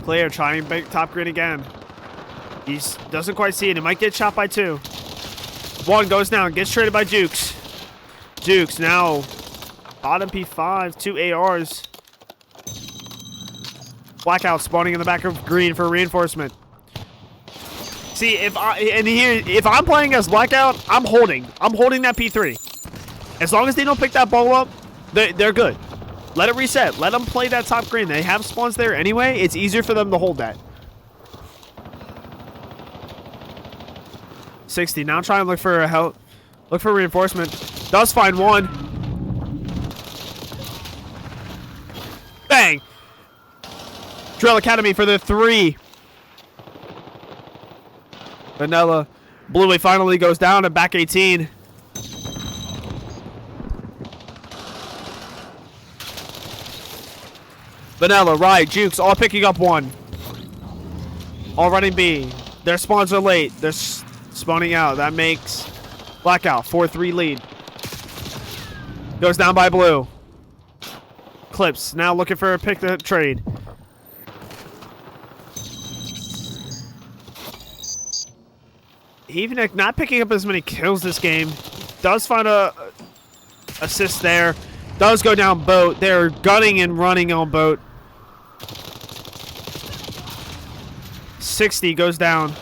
Clear trying big top green again. He doesn't quite see it. He might get shot by 2. 1 goes down, gets traded by Jukes. Jukes now bottom P5, 2 ARs. Blackout spawning in the back of green for reinforcement. See, if I'm playing as Blackout, I'm holding that P3. As long as they don't pick that ball up, they're good. Let it reset. Let them play that top green. They have spawns there anyway. It's easier for them to hold that. 60 now trying to look for reinforcement. Does find 1. Bang! Dreal Academy for the 3. Vanilla. Bluey finally goes down and back 18. Vanilla, right, Jukes, all picking up 1. All running B. Their spawns are late. They're spawning out. That makes Blackout 4-3 lead. Goes down by Blue. Clips now looking for a pick to trade. Even not picking up as many kills this game. Does find a assist there. Does go down boat. They're gunning and running on boat. 60 goes down.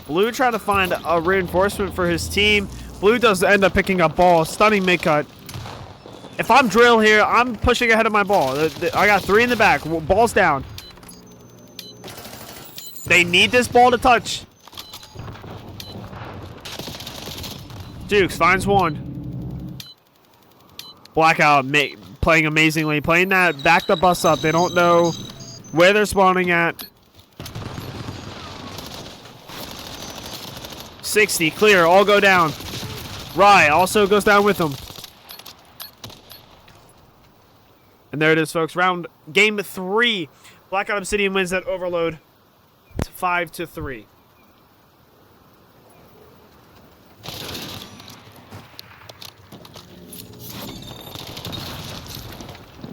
Blue trying to find a reinforcement for his team. Blue does end up picking up ball. Stunning mid-cut. If I'm Dreal here, I'm pushing ahead of my ball. I got 3 in the back. Ball's down. They need this ball to touch. Dukes finds 1. Blackout playing amazingly. Playing that, back the bus up. They don't know where they're spawning at. 60, clear, all go down. Rye also goes down with them. And there it is, folks. Game 3. Blackout Obsidian wins that overload. It's 5-3.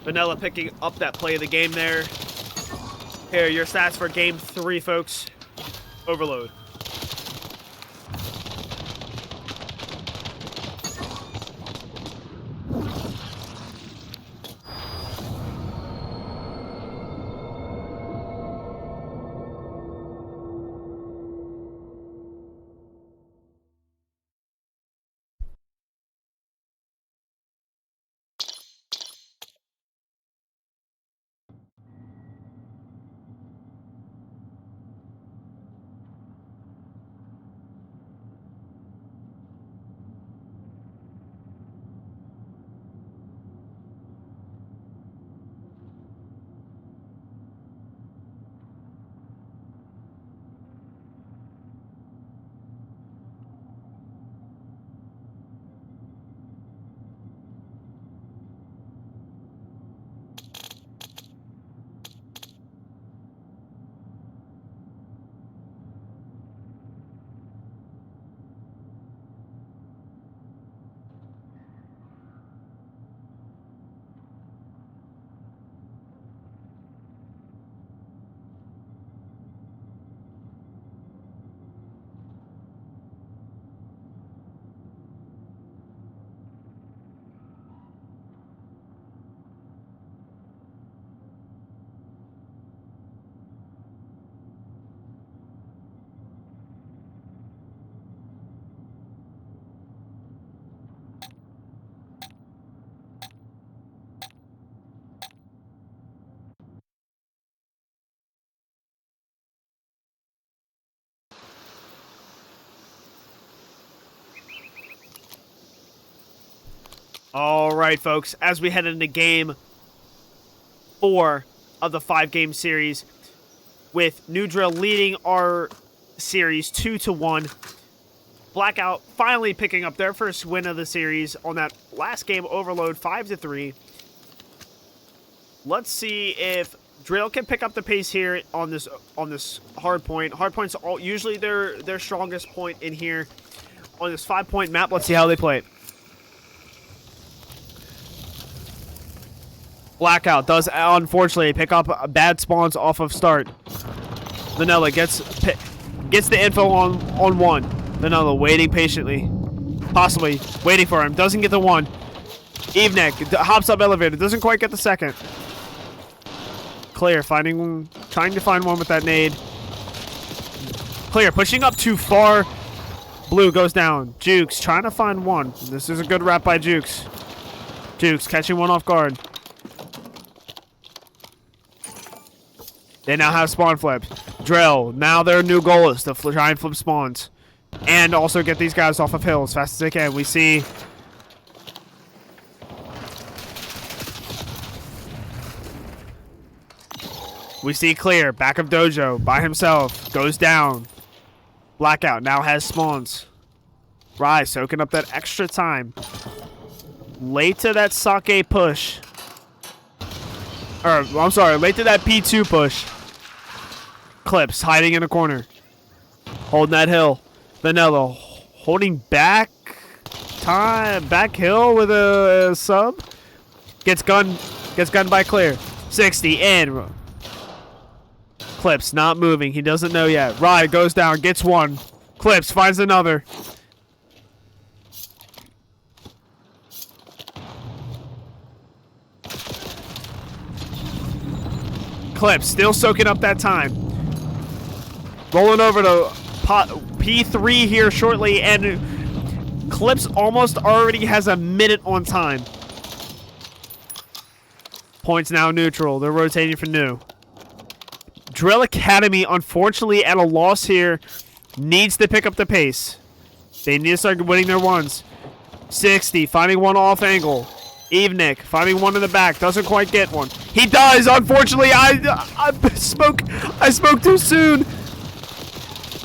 Vanilla picking up that play of the game there. Here are your stats for game 3, folks. Overload. All right, folks, as we head into game 4 of the 5-game series, with New Drill leading our series 2-1. Blackout finally picking up their first win of the series on that last game overload 5-3. Let's see if Dreal can pick up the pace here on this hard point. Hard points are usually their strongest point in here on this 5-point map. Let's see how they play it. Blackout does unfortunately pick up bad spawns off of start. Vanilla gets the info on one. Vanilla waiting patiently, possibly waiting for him. Doesn't get the one. Eveneck hops up elevator. Doesn't quite get the second. Clear trying to find one with that nade. Clear pushing up too far. Blue goes down. Jukes trying to find one. This is a good wrap by Jukes. Jukes catching one off guard. They now have spawn flips. Drill. Now their new goal is to try and flip spawns. And also get these guys off of hill as fast as they can. We see... Clear. Back of Dojo. By himself. Goes down. Blackout now has spawns. Rise soaking up that extra time. Late to that sake push. I'm sorry, late to that P2 push. Clips hiding in a corner. Holding that hill. Vanilla holding back hill with a sub. Gets gunned by Clear. 60 in. Clips not moving. He doesn't know yet. Rye goes down, gets one. Clips finds another. Clips still soaking up that time. Rolling over to P3 here shortly, and Clips almost already has a minute on time. Points now neutral. They're rotating for new. Drill Academy, unfortunately, at a loss here, needs to pick up the pace. They need to start winning their ones. 60, finding one off angle. Evenik finding one in the back, doesn't quite get one. He does, unfortunately. I spoke too soon.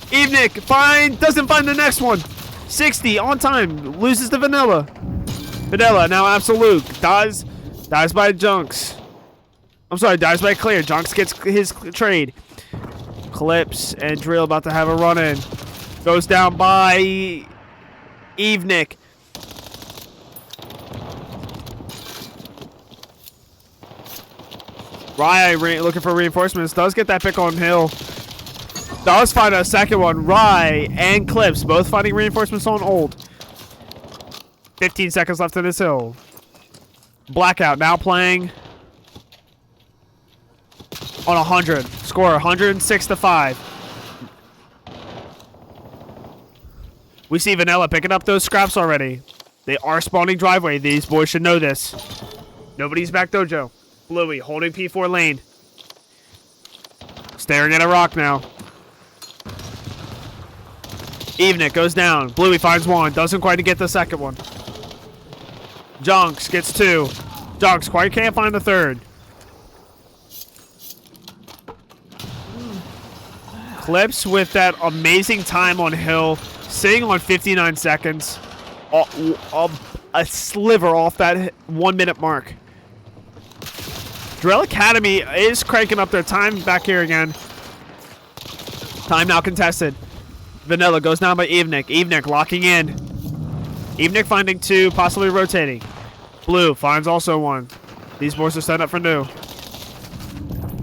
Evenik doesn't find the next one. 60 on time, loses to Vanilla. Vanilla now Absolute dies by Junks. I'm sorry, dies by Clear. Junks gets his trade. Clips and Drill about to have a run in. Goes down by Evenik. Rye looking for reinforcements. Does get that pick on hill. Does find a second one. Rye and Clips both finding reinforcements on old. 15 seconds left in this hill. Blackout now playing on 100. Score 106-5. We see Vanilla picking up those scraps already. They are spawning driveway. These boys should know this. Nobody's back dojo. Bluey holding P4 lane. Staring at a rock now. Evenik goes down. Bluey finds one. Doesn't quite get the second one. Junks gets two. Junks quite can't find the third. Clips with that amazing time on hill. Sitting on 59 seconds. A sliver off that 1 minute mark. Dreal Academy is cranking up their time back here again. Time now contested. Vanilla goes down by Evenik. Evenik locking in. Evenik finding two, possibly rotating. Blue finds also one. These boys are set up for new.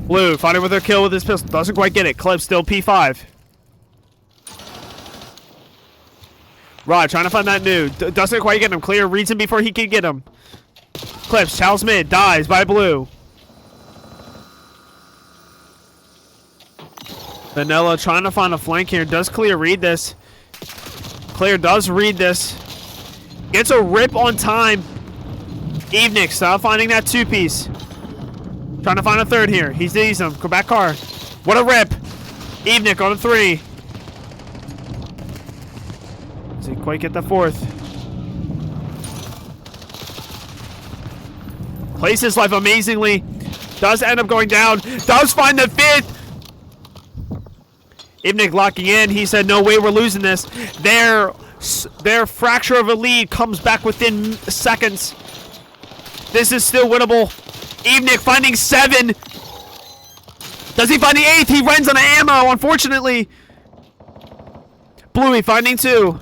Blue fighting with her kill with his pistol. Doesn't quite get it. Clip still P5. Rod trying to find that new. Doesn't quite get him. Clear reads him before he can get him. Clips, Charles mid, dies by Blue. Vanilla trying to find a flank here. Does Clear read this? Clear does read this. Gets a rip on time. Evenik stop finding that two-piece. Trying to find a third here. He sees him. Go back car. What a rip. Evenik on a three. Does he quite get the fourth? Plays his life amazingly. Does end up going down. Does find the 5th. Ibnik locking in. He said, no way we're losing this. Their fracture of a lead comes back within seconds. This is still winnable. Ibnik finding 7. Does he find the 8th? He runs out of ammo, unfortunately. Bluey finding 2.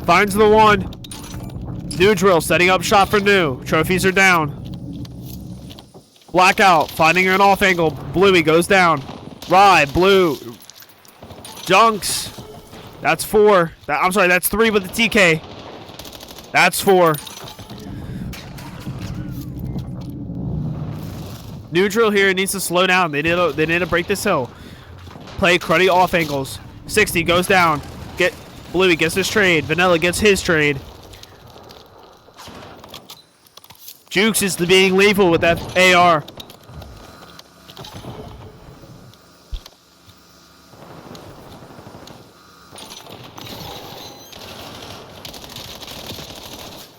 Finds the 1. New Drill setting up shot for New. Trophies are down. Blackout finding an off angle. Bluey goes down. Rye, Blue. Junks. That's 4. I'm sorry, that's 3 with the TK. That's 4. New Drill here needs to slow down. They need to break this hill. Play cruddy off angles. 60 goes down. Bluey gets his trade. Vanilla gets his trade. Jukes is being lethal with that AR.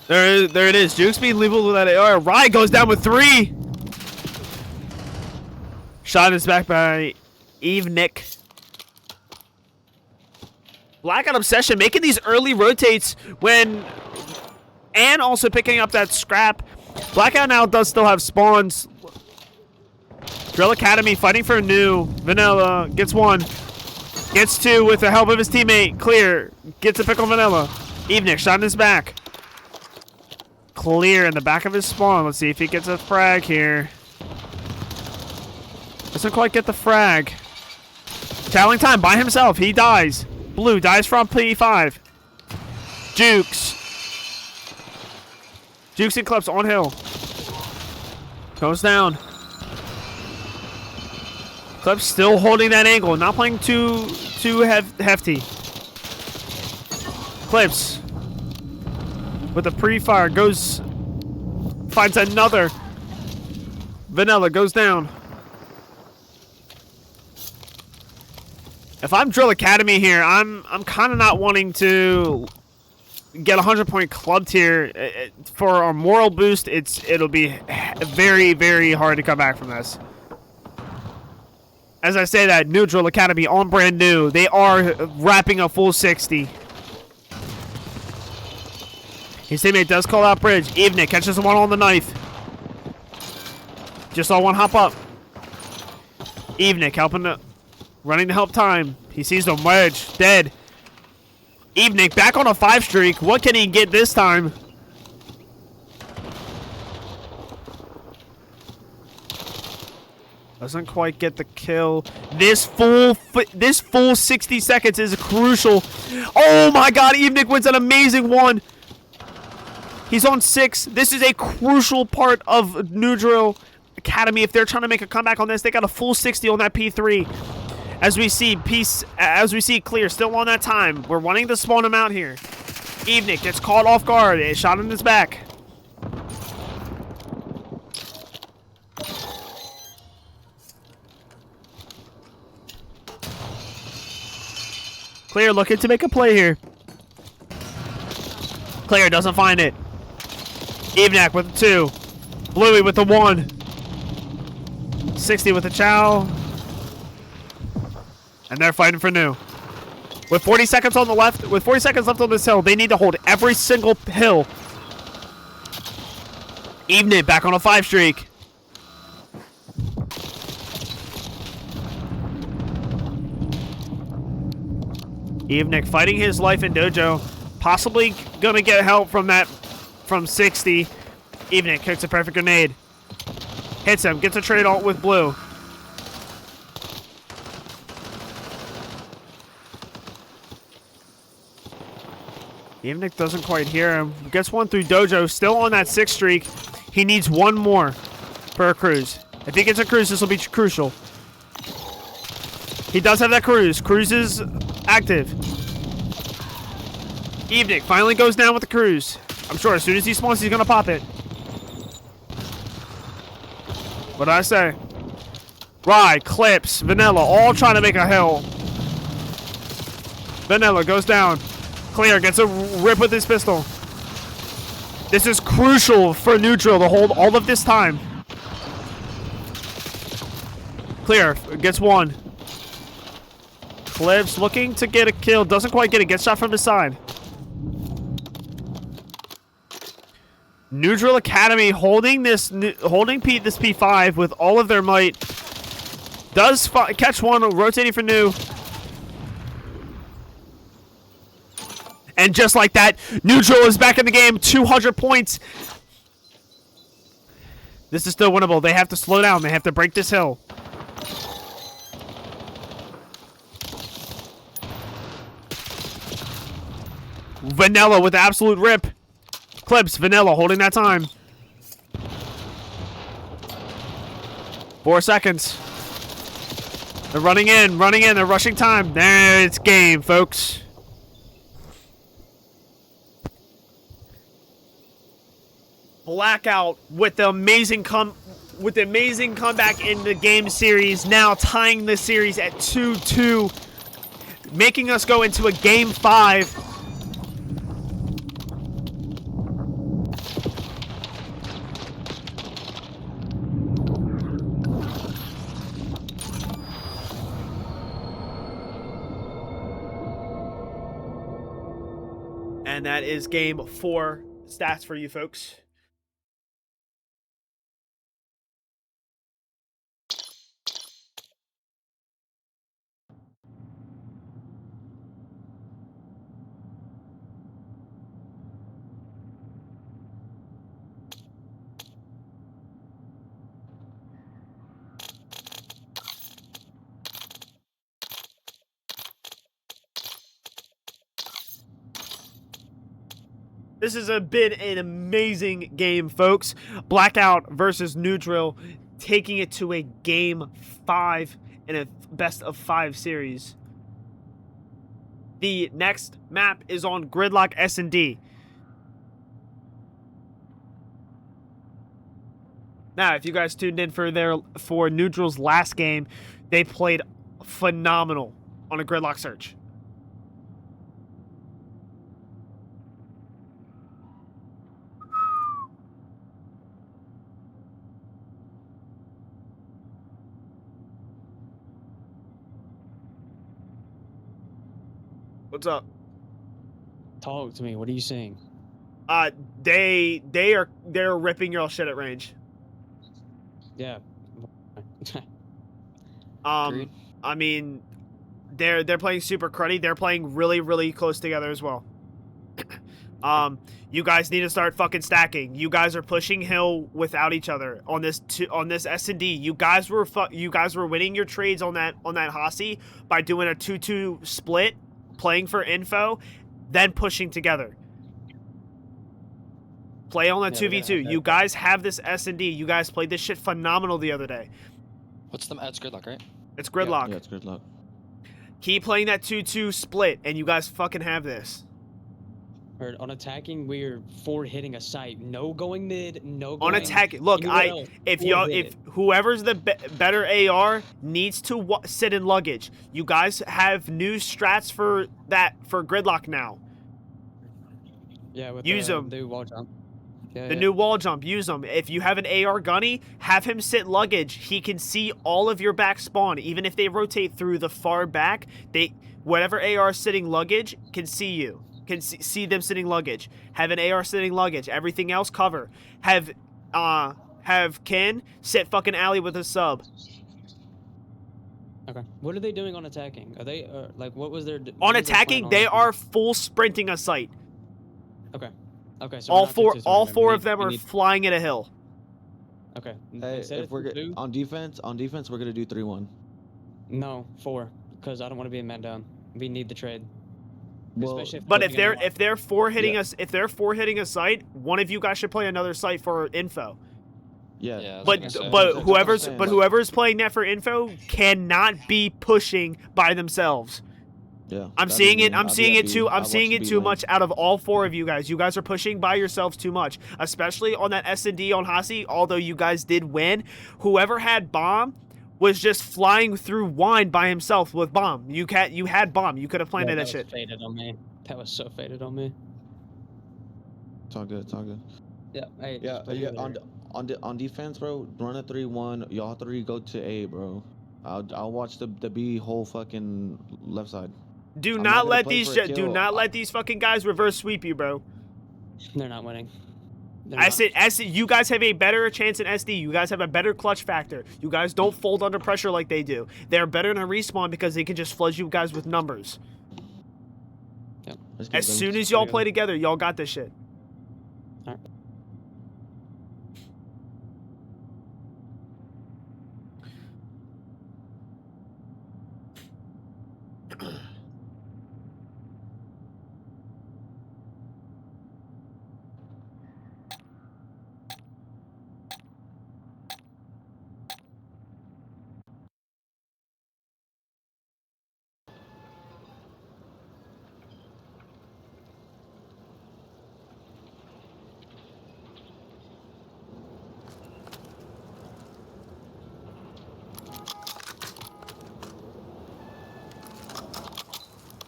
There it is. Jukes being lethal with that AR. Rye goes down with 3. Shot is back by Nick. Blackout Obsession making these early rotates and also picking up that scrap. Blackout now does still have spawns. Drill Academy fighting for New. Vanilla gets 1. Gets 2 with the help of his teammate. Clear. Gets a pick on Vanilla. Nick shot in his back. Clear in the back of his spawn. Let's see if he gets a frag here. Doesn't quite get the frag. Tallying time by himself. He dies. Blue dies from P5. Jukes. Jukes and Clips on hill. Goes down. Clips still holding that angle. Not playing too hefty. Clips. With a pre-fire. Finds another. Vanilla goes down. If I'm Drill Academy here, I'm kind of not wanting to get 100-point clubbed here. For our moral boost, it'll be very, very hard to come back from this. As I say that, New Drill Academy on brand new. They are wrapping a full 60. His teammate does call out bridge. Nick catches one on the knife. Just saw one hop up. Nick running to help time. He sees the wedge. Dead. Nick back on a 5 streak. What can he get this time? Doesn't quite get the kill. This full 60 seconds is crucial. Oh my god, Nick wins an amazing one. He's on 6. This is a crucial part of New Drill Academy. If they're trying to make a comeback on this, they got a full 60 on that P3. As we see Clear still on that time. We're wanting to spawn him out here. Nick gets caught off guard. A shot in his back. Clear looking to make a play here. Clear doesn't find it. Nick with the 2. Bluey with the 1. 60 with the chow. And they're fighting for New. With 40 seconds on the left, with 40 seconds left on this hill, they need to hold every single hill. Nick back on a 5 streak. Nick fighting his life in dojo. Possibly gonna get help from 60. Nick kicks a perfect grenade. Hits him, gets a trade alt with Blue. Nick doesn't quite hear him. Gets one through dojo, still on that 6 streak. He needs 1 more for a cruise. If he gets a cruise, this will be crucial. He does have that cruise. Cruise is active. Nick finally goes down with the cruise. I'm sure as soon as he spawns, he's going to pop it. What did I say? Rye, Clips, Vanilla, all trying to make a hill. Vanilla goes down. Clear gets a rip with his pistol. This is crucial for neutral to hold all of this time. Clear. Gets one. Clips looking to get a kill. Doesn't quite get it. Gets shot from the side. Neutral Academy holding this P5 with all of their might. Does catch one, rotating for new. And just like that, neutral is back in the game. 200 points. This is still winnable. They have to slow down. They have to break this hill. Vanilla with absolute rip. Clips, Vanilla holding that time. 4 seconds. They're running in, they're rushing time. There, it's game, folks. Blackout with the amazing comeback in the game series, now tying the series at 2-2, making us go into a game 5. And that is game 4 stats for you folks. This has been an amazing game, folks. Blackout versus Dreal, taking it to a game 5 in a best of 5 series. The next map is on Gridlock S&D. Now, if you guys tuned in for Neutral's last game, they played phenomenal on a Gridlock search. What's up? Talk to me. What are you saying? They're ripping your shit at range. Yeah. Agreed. I mean, they're playing super cruddy. They're playing really, really close together as well. You guys need to start fucking stacking. You guys are pushing hill without each other on this S&D. You guys were winning your trades on that Hasi by doing a 2-2 split, playing for info, then pushing together. Play on a 2v2. You guys have this S&D. You guys played this shit phenomenal the other day. What's the it's Gridlock, right? It's Gridlock. Yeah, it's Gridlock. Keep playing that 2-2 split, and you guys fucking have this. Or on attacking, we're forward hitting a site. No going mid. No going. On attacking, look, if whoever's the better AR needs to sit in luggage. You guys have new strats for Gridlock now. Yeah, with use them. New wall jump. The new wall jump, use them. If you have an AR gunny, have him sit luggage. He can see all of your back spawn. Even if they rotate through the far back, whatever AR sitting luggage can see you. Can see them sitting luggage. Have an AR sitting luggage. Everything else cover. Have Ken sit fucking alley with a sub. Okay. What are they doing on attacking? Are they like what was their on attacking? They are full sprinting a site. Okay. Okay. So all four of them are flying at a hill. Okay. Hey, if we're on defense, we're gonna do 3-1. No, 4, because I don't want to be a man down. We need the trade. Well, but if they're four hitting us, if they're four hitting a site, one of you guys should play another site for info. Yeah. But whoever's playing that for info cannot be pushing by themselves. Yeah. I'm seeing it too much out of all 4 of you guys. You guys are pushing by yourselves too much, especially on that S&D on Hasi. Although you guys did win, whoever had bomb was just flying through wine by himself with bomb. You had bomb. You could have planted that shit. Faded on me. That was so faded on me. It's all good. It's all good. Yeah. Hey, Yeah, just play yeah. over there. On defense, bro. Run a 3-1. Y'all three go to A, bro. I'll watch the B whole fucking left side. Do I'm not not gonna let play these for a do kill. not let these fucking guys reverse sweep you, bro. They're not winning. They're I not. said SD, you guys have a better chance in SD. You guys have a better clutch factor. You guys don't fold under pressure like they do. They're better in a respawn because they can just flood you guys with numbers. Let's get As it, soon baby. as y'all play together, y'all got this shit. Alright.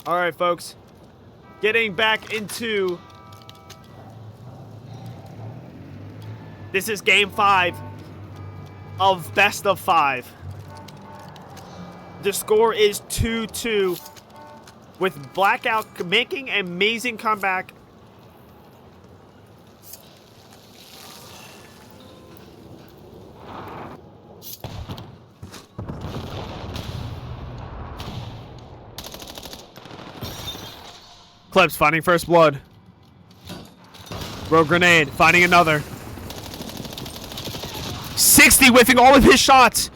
All right, folks. Getting back into... This is game 5 of best of 5. The score is 2-2 with Blackout making an amazing comeback. Clips finding first blood. Rogue grenade finding another. 60 whiffing all of his shots.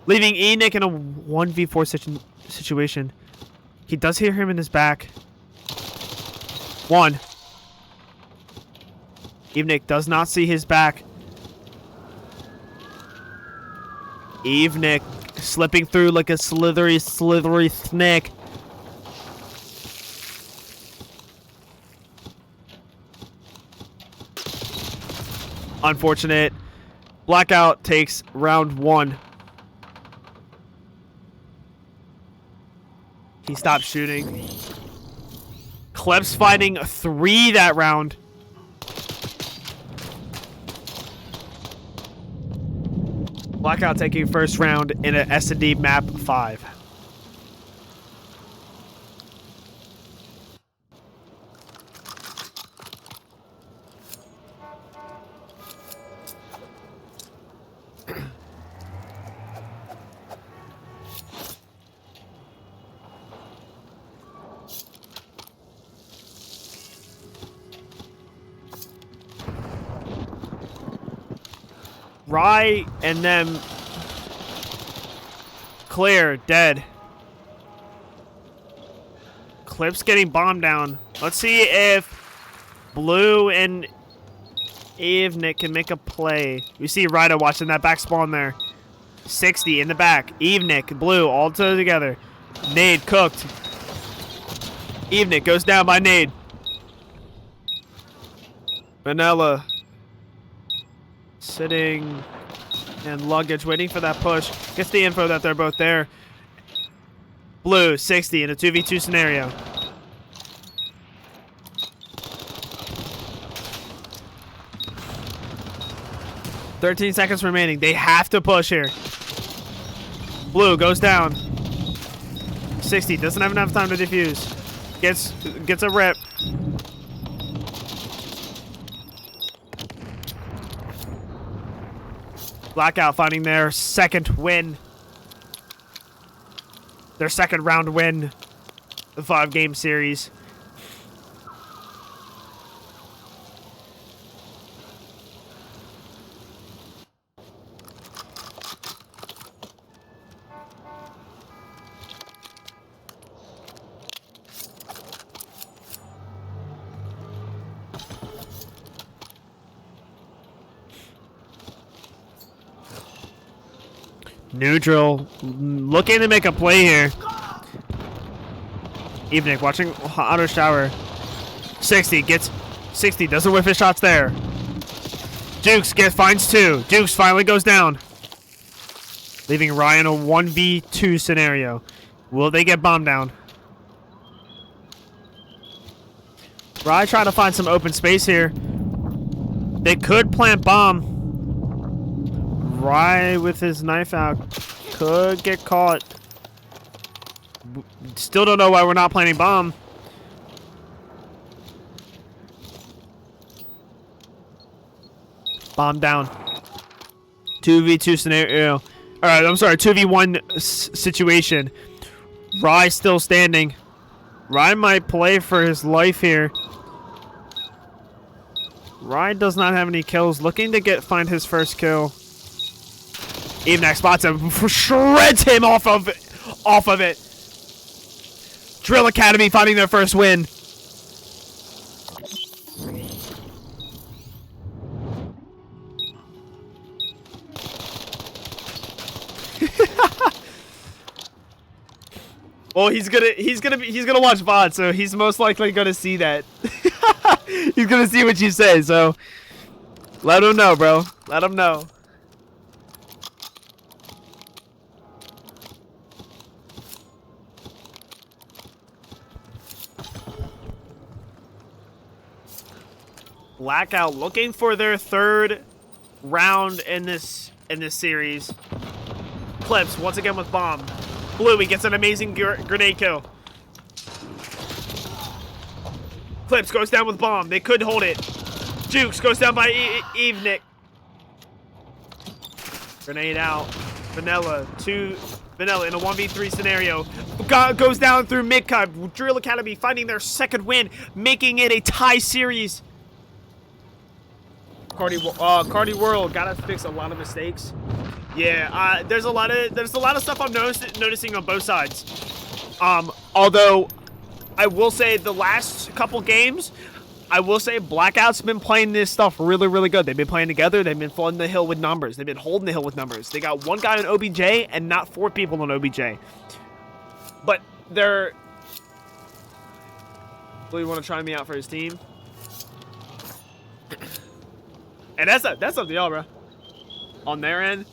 Leaving Enoch in a 1v4 situation. He does hear him in his back. 1. Enoch does not see his back. Enoch slipping through like a slithery snake. Unfortunate. Blackout takes round 1. He stopped shooting. Klebs finding 3 that round. Blackout taking first round in a S&D map 5. Rye and them clear, dead. Clips getting bombed down. Let's see if Blue and Evenik can make a play. We see Ryder watching that back spawn there. 60 in the back. Evenik, Blue, all together. Nade cooked. Evenik goes down by Nade. Vanilla sitting and luggage waiting for that push. Gets the info that they're both there. Blue 60 in a 2v2 scenario. "13 seconds remaining. They have to push here. Blue goes down. 60 doesn't have enough time to defuse. Gets a rip. Blackout finding their second win. Their second round win. The 5-game series. Neutral looking to make a play here. Evening watching auto shower. 60 gets 60 doesn't whiff his shots there. Jukes finds 2. Jukes finally goes down. Leaving Ryan a 1v2 scenario. Will they get bombed down? Rye trying to find some open space here. They could plant bomb. Rye with his knife out could get caught. Still don't know why we're not planting bomb. Bomb down. 2v2 scenario. Alright, I'm sorry. 2v1 situation. Rye still standing. Rye might play for his life here. Rye does not have any kills. Looking to find his first kill. Evenax spots him. Shreds him off of it. Dreal Academy finding their first win. Well, he's gonna watch VOD, so he's most likely gonna see that. He's gonna see what you say, so let him know, bro. Let him know. Blackout looking for their third round in this series. Clips once again with bomb. Bluey gets an amazing grenade kill. Clips goes down with bomb. They could hold it. Jukes goes down by Evenik. Grenade out. Vanilla in a 1v3 scenario. Goes down through mid-cut. Dreal Academy finding their second win, making it a tie series. Cardi World gotta fix a lot of mistakes. Yeah, there's a lot of stuff I'm noticing on both sides. Although I will say the last couple games, I will say Blackout's been playing this stuff really, really good. They've been playing together. They've been flooding the hill with numbers. They've been holding the hill with numbers. They got one guy on OBJ and not 4 people on OBJ. But they're... Blue, you want to try me out for his team? And that's up to y'all, bro. On their end.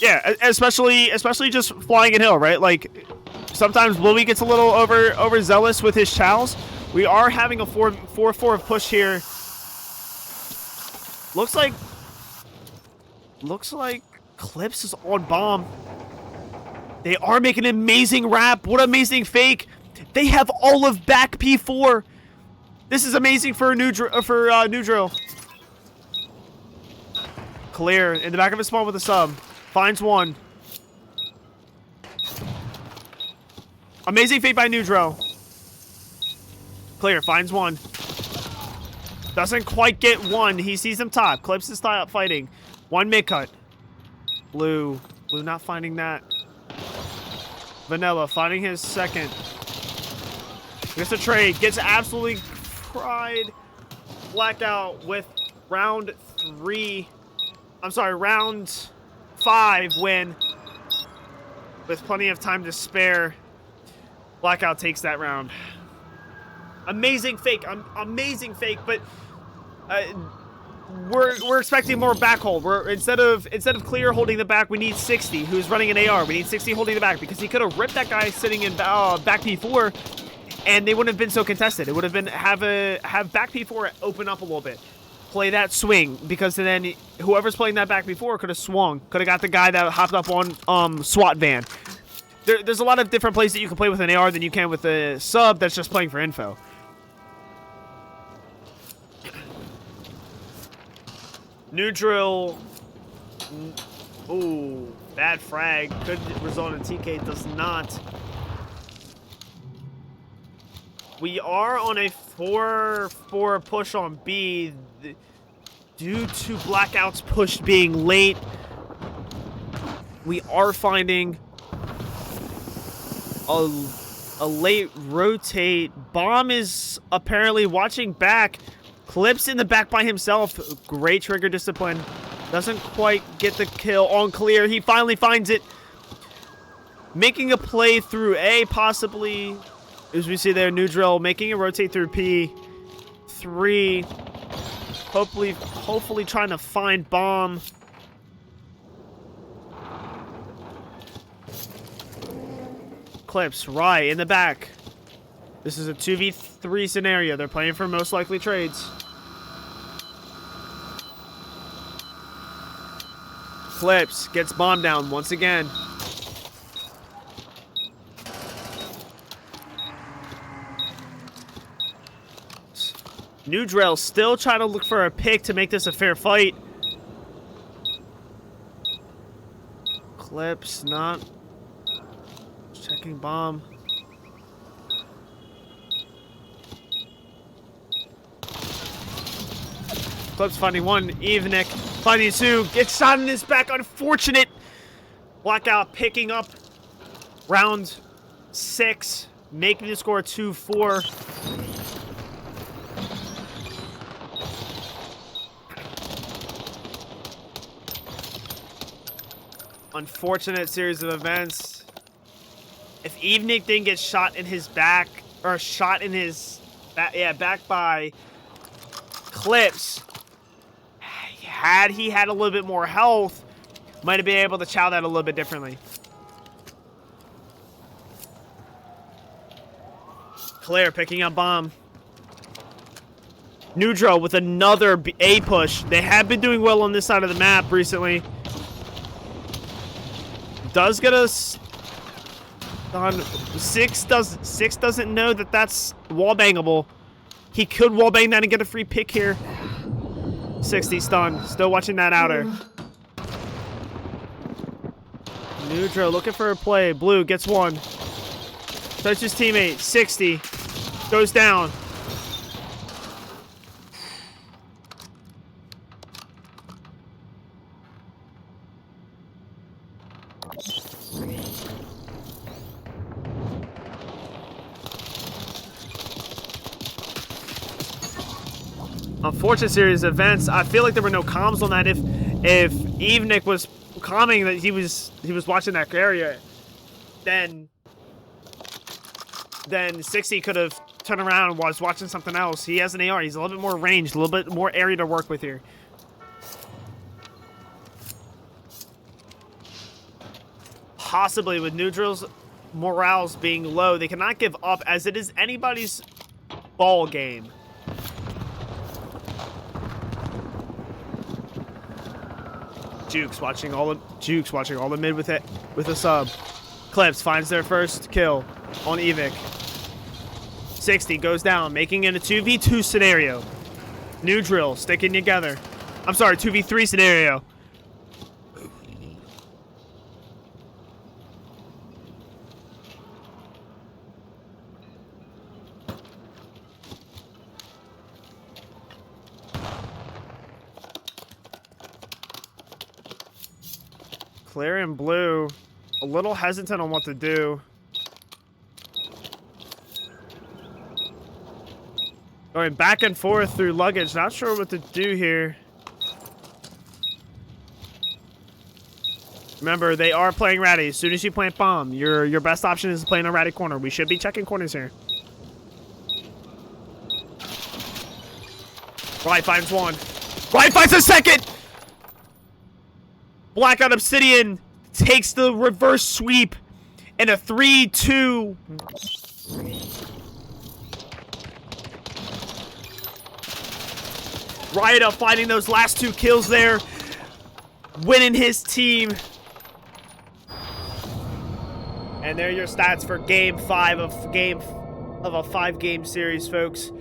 Yeah, especially just flying in hill, right? Like, sometimes Bluey gets a little overzealous with his chows. We are having a 4-4 push here. Looks like Clips is on bomb. They are making an amazing wrap. What an amazing fake. They have all of back P4. This is amazing for Dreal. Clear in the back of his spawn with a sub. Finds one. Amazing fake by Dreal. Clear, finds one. Doesn't quite get one. He sees him top. Clips his top fighting. One mid-cut. Blue not finding that. Vanilla finding his second. Gets a trade. Gets absolutely fried. Blackout with round 5 win. With plenty of time to spare. Blackout takes that round. Amazing fake, but we're expecting more back hold. Instead of Clear holding the back, we need 60, who's running an AR. We need 60 holding the back because he could have ripped that guy sitting in back P4, and they wouldn't have been so contested. It would have been have back P4 open up a little bit, play that swing, because then whoever's playing that back P4 could have swung, could have got the guy that hopped up on SWAT van. There's a lot of different plays that you can play with an AR than you can with a sub that's just playing for info. Dreal. Ooh, bad frag. Could result in TK, does not. We are on a 4-4 push on B. Due to Blackout's push being late, we are finding a late rotate. Bomb is apparently watching back. Clips in the back by himself. Great trigger discipline. Doesn't quite get the kill on Clear. He finally finds it. Making a play through A, possibly. As we see there, Dreal making a rotate through P3. Hopefully trying to find bomb. Clips, Rye in the back. This is a 2v3 scenario. They're playing for most likely trades. Clips gets bomb down once again. New Dreal still trying to look for a pick to make this a fair fight. Clips not checking bomb. Clips finding one. Evenik finding two. Gets shot in his back. Unfortunate. Blackout picking up round 6. Making the score 2-4. Unfortunate series of events. If Evenik didn't get shot in his back, or shot in his back by Clips, had he had a little bit more health, might have been able to chow that a little bit differently. Claire picking up bomb. Neutral with another A push. They have been doing well on this side of the map recently. Does get us on 6. Doesn't know that that's wall bangable. He could wall bang that and get a free pick here. 60 stun. Still watching that outer. Neutral looking for a play. Blue gets one. Touches his teammate. 60. Goes down. Unfortunate series of events. I feel like there were no comms on that. If Evenik was commenting that he was watching that area, then 60 could have turned around and was watching something else. He has an AR. He's a little bit more ranged, a little bit more area to work with here. Possibly with Neutral's morales being low, they cannot give up as it is anybody's ball game. Jukes watching all the mid with a sub. Clips finds their first kill on Evic. 60 goes down, making it a 2v2 scenario. New Drill sticking together. I'm sorry, 2v3 scenario. Clear and Blue, a little hesitant on what to do. Going back and forth through luggage, not sure what to do here. Remember, they are playing ratty. As soon as you plant bomb, your best option is playing a ratty corner. We should be checking corners here. Right finds one. Right finds a second! Blackout Obsidian takes the reverse sweep in a 3-2. Riot finding those last 2 kills there, winning his team. And there are your stats for game 5 of a 5-game series, folks.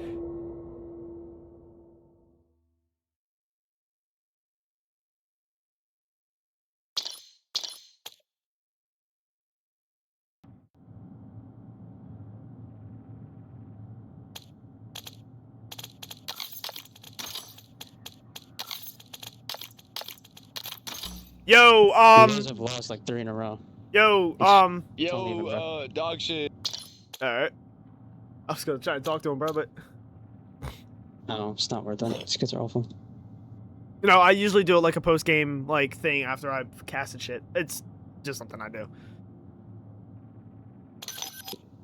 Yo, You guys have lost like 3 in a row. yo, Don't even, bro. Dog shit. alright. I was gonna try and talk to him, bro, but No, it's not worth it. These kids are awful. you know, I usually do it like a post-game like thing after I've casted shit. It's just something I do.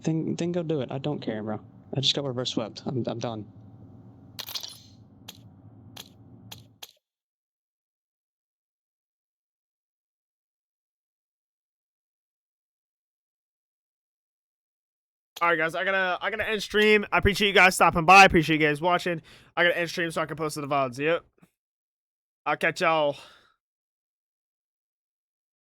Then go do it. I don't care, bro. I just got reverse swept. I'm done. All right, guys, I gotta end stream. I appreciate you guys stopping by. I appreciate you guys watching. I gotta end stream so I can post to the VODs. Yep. I'll catch y'all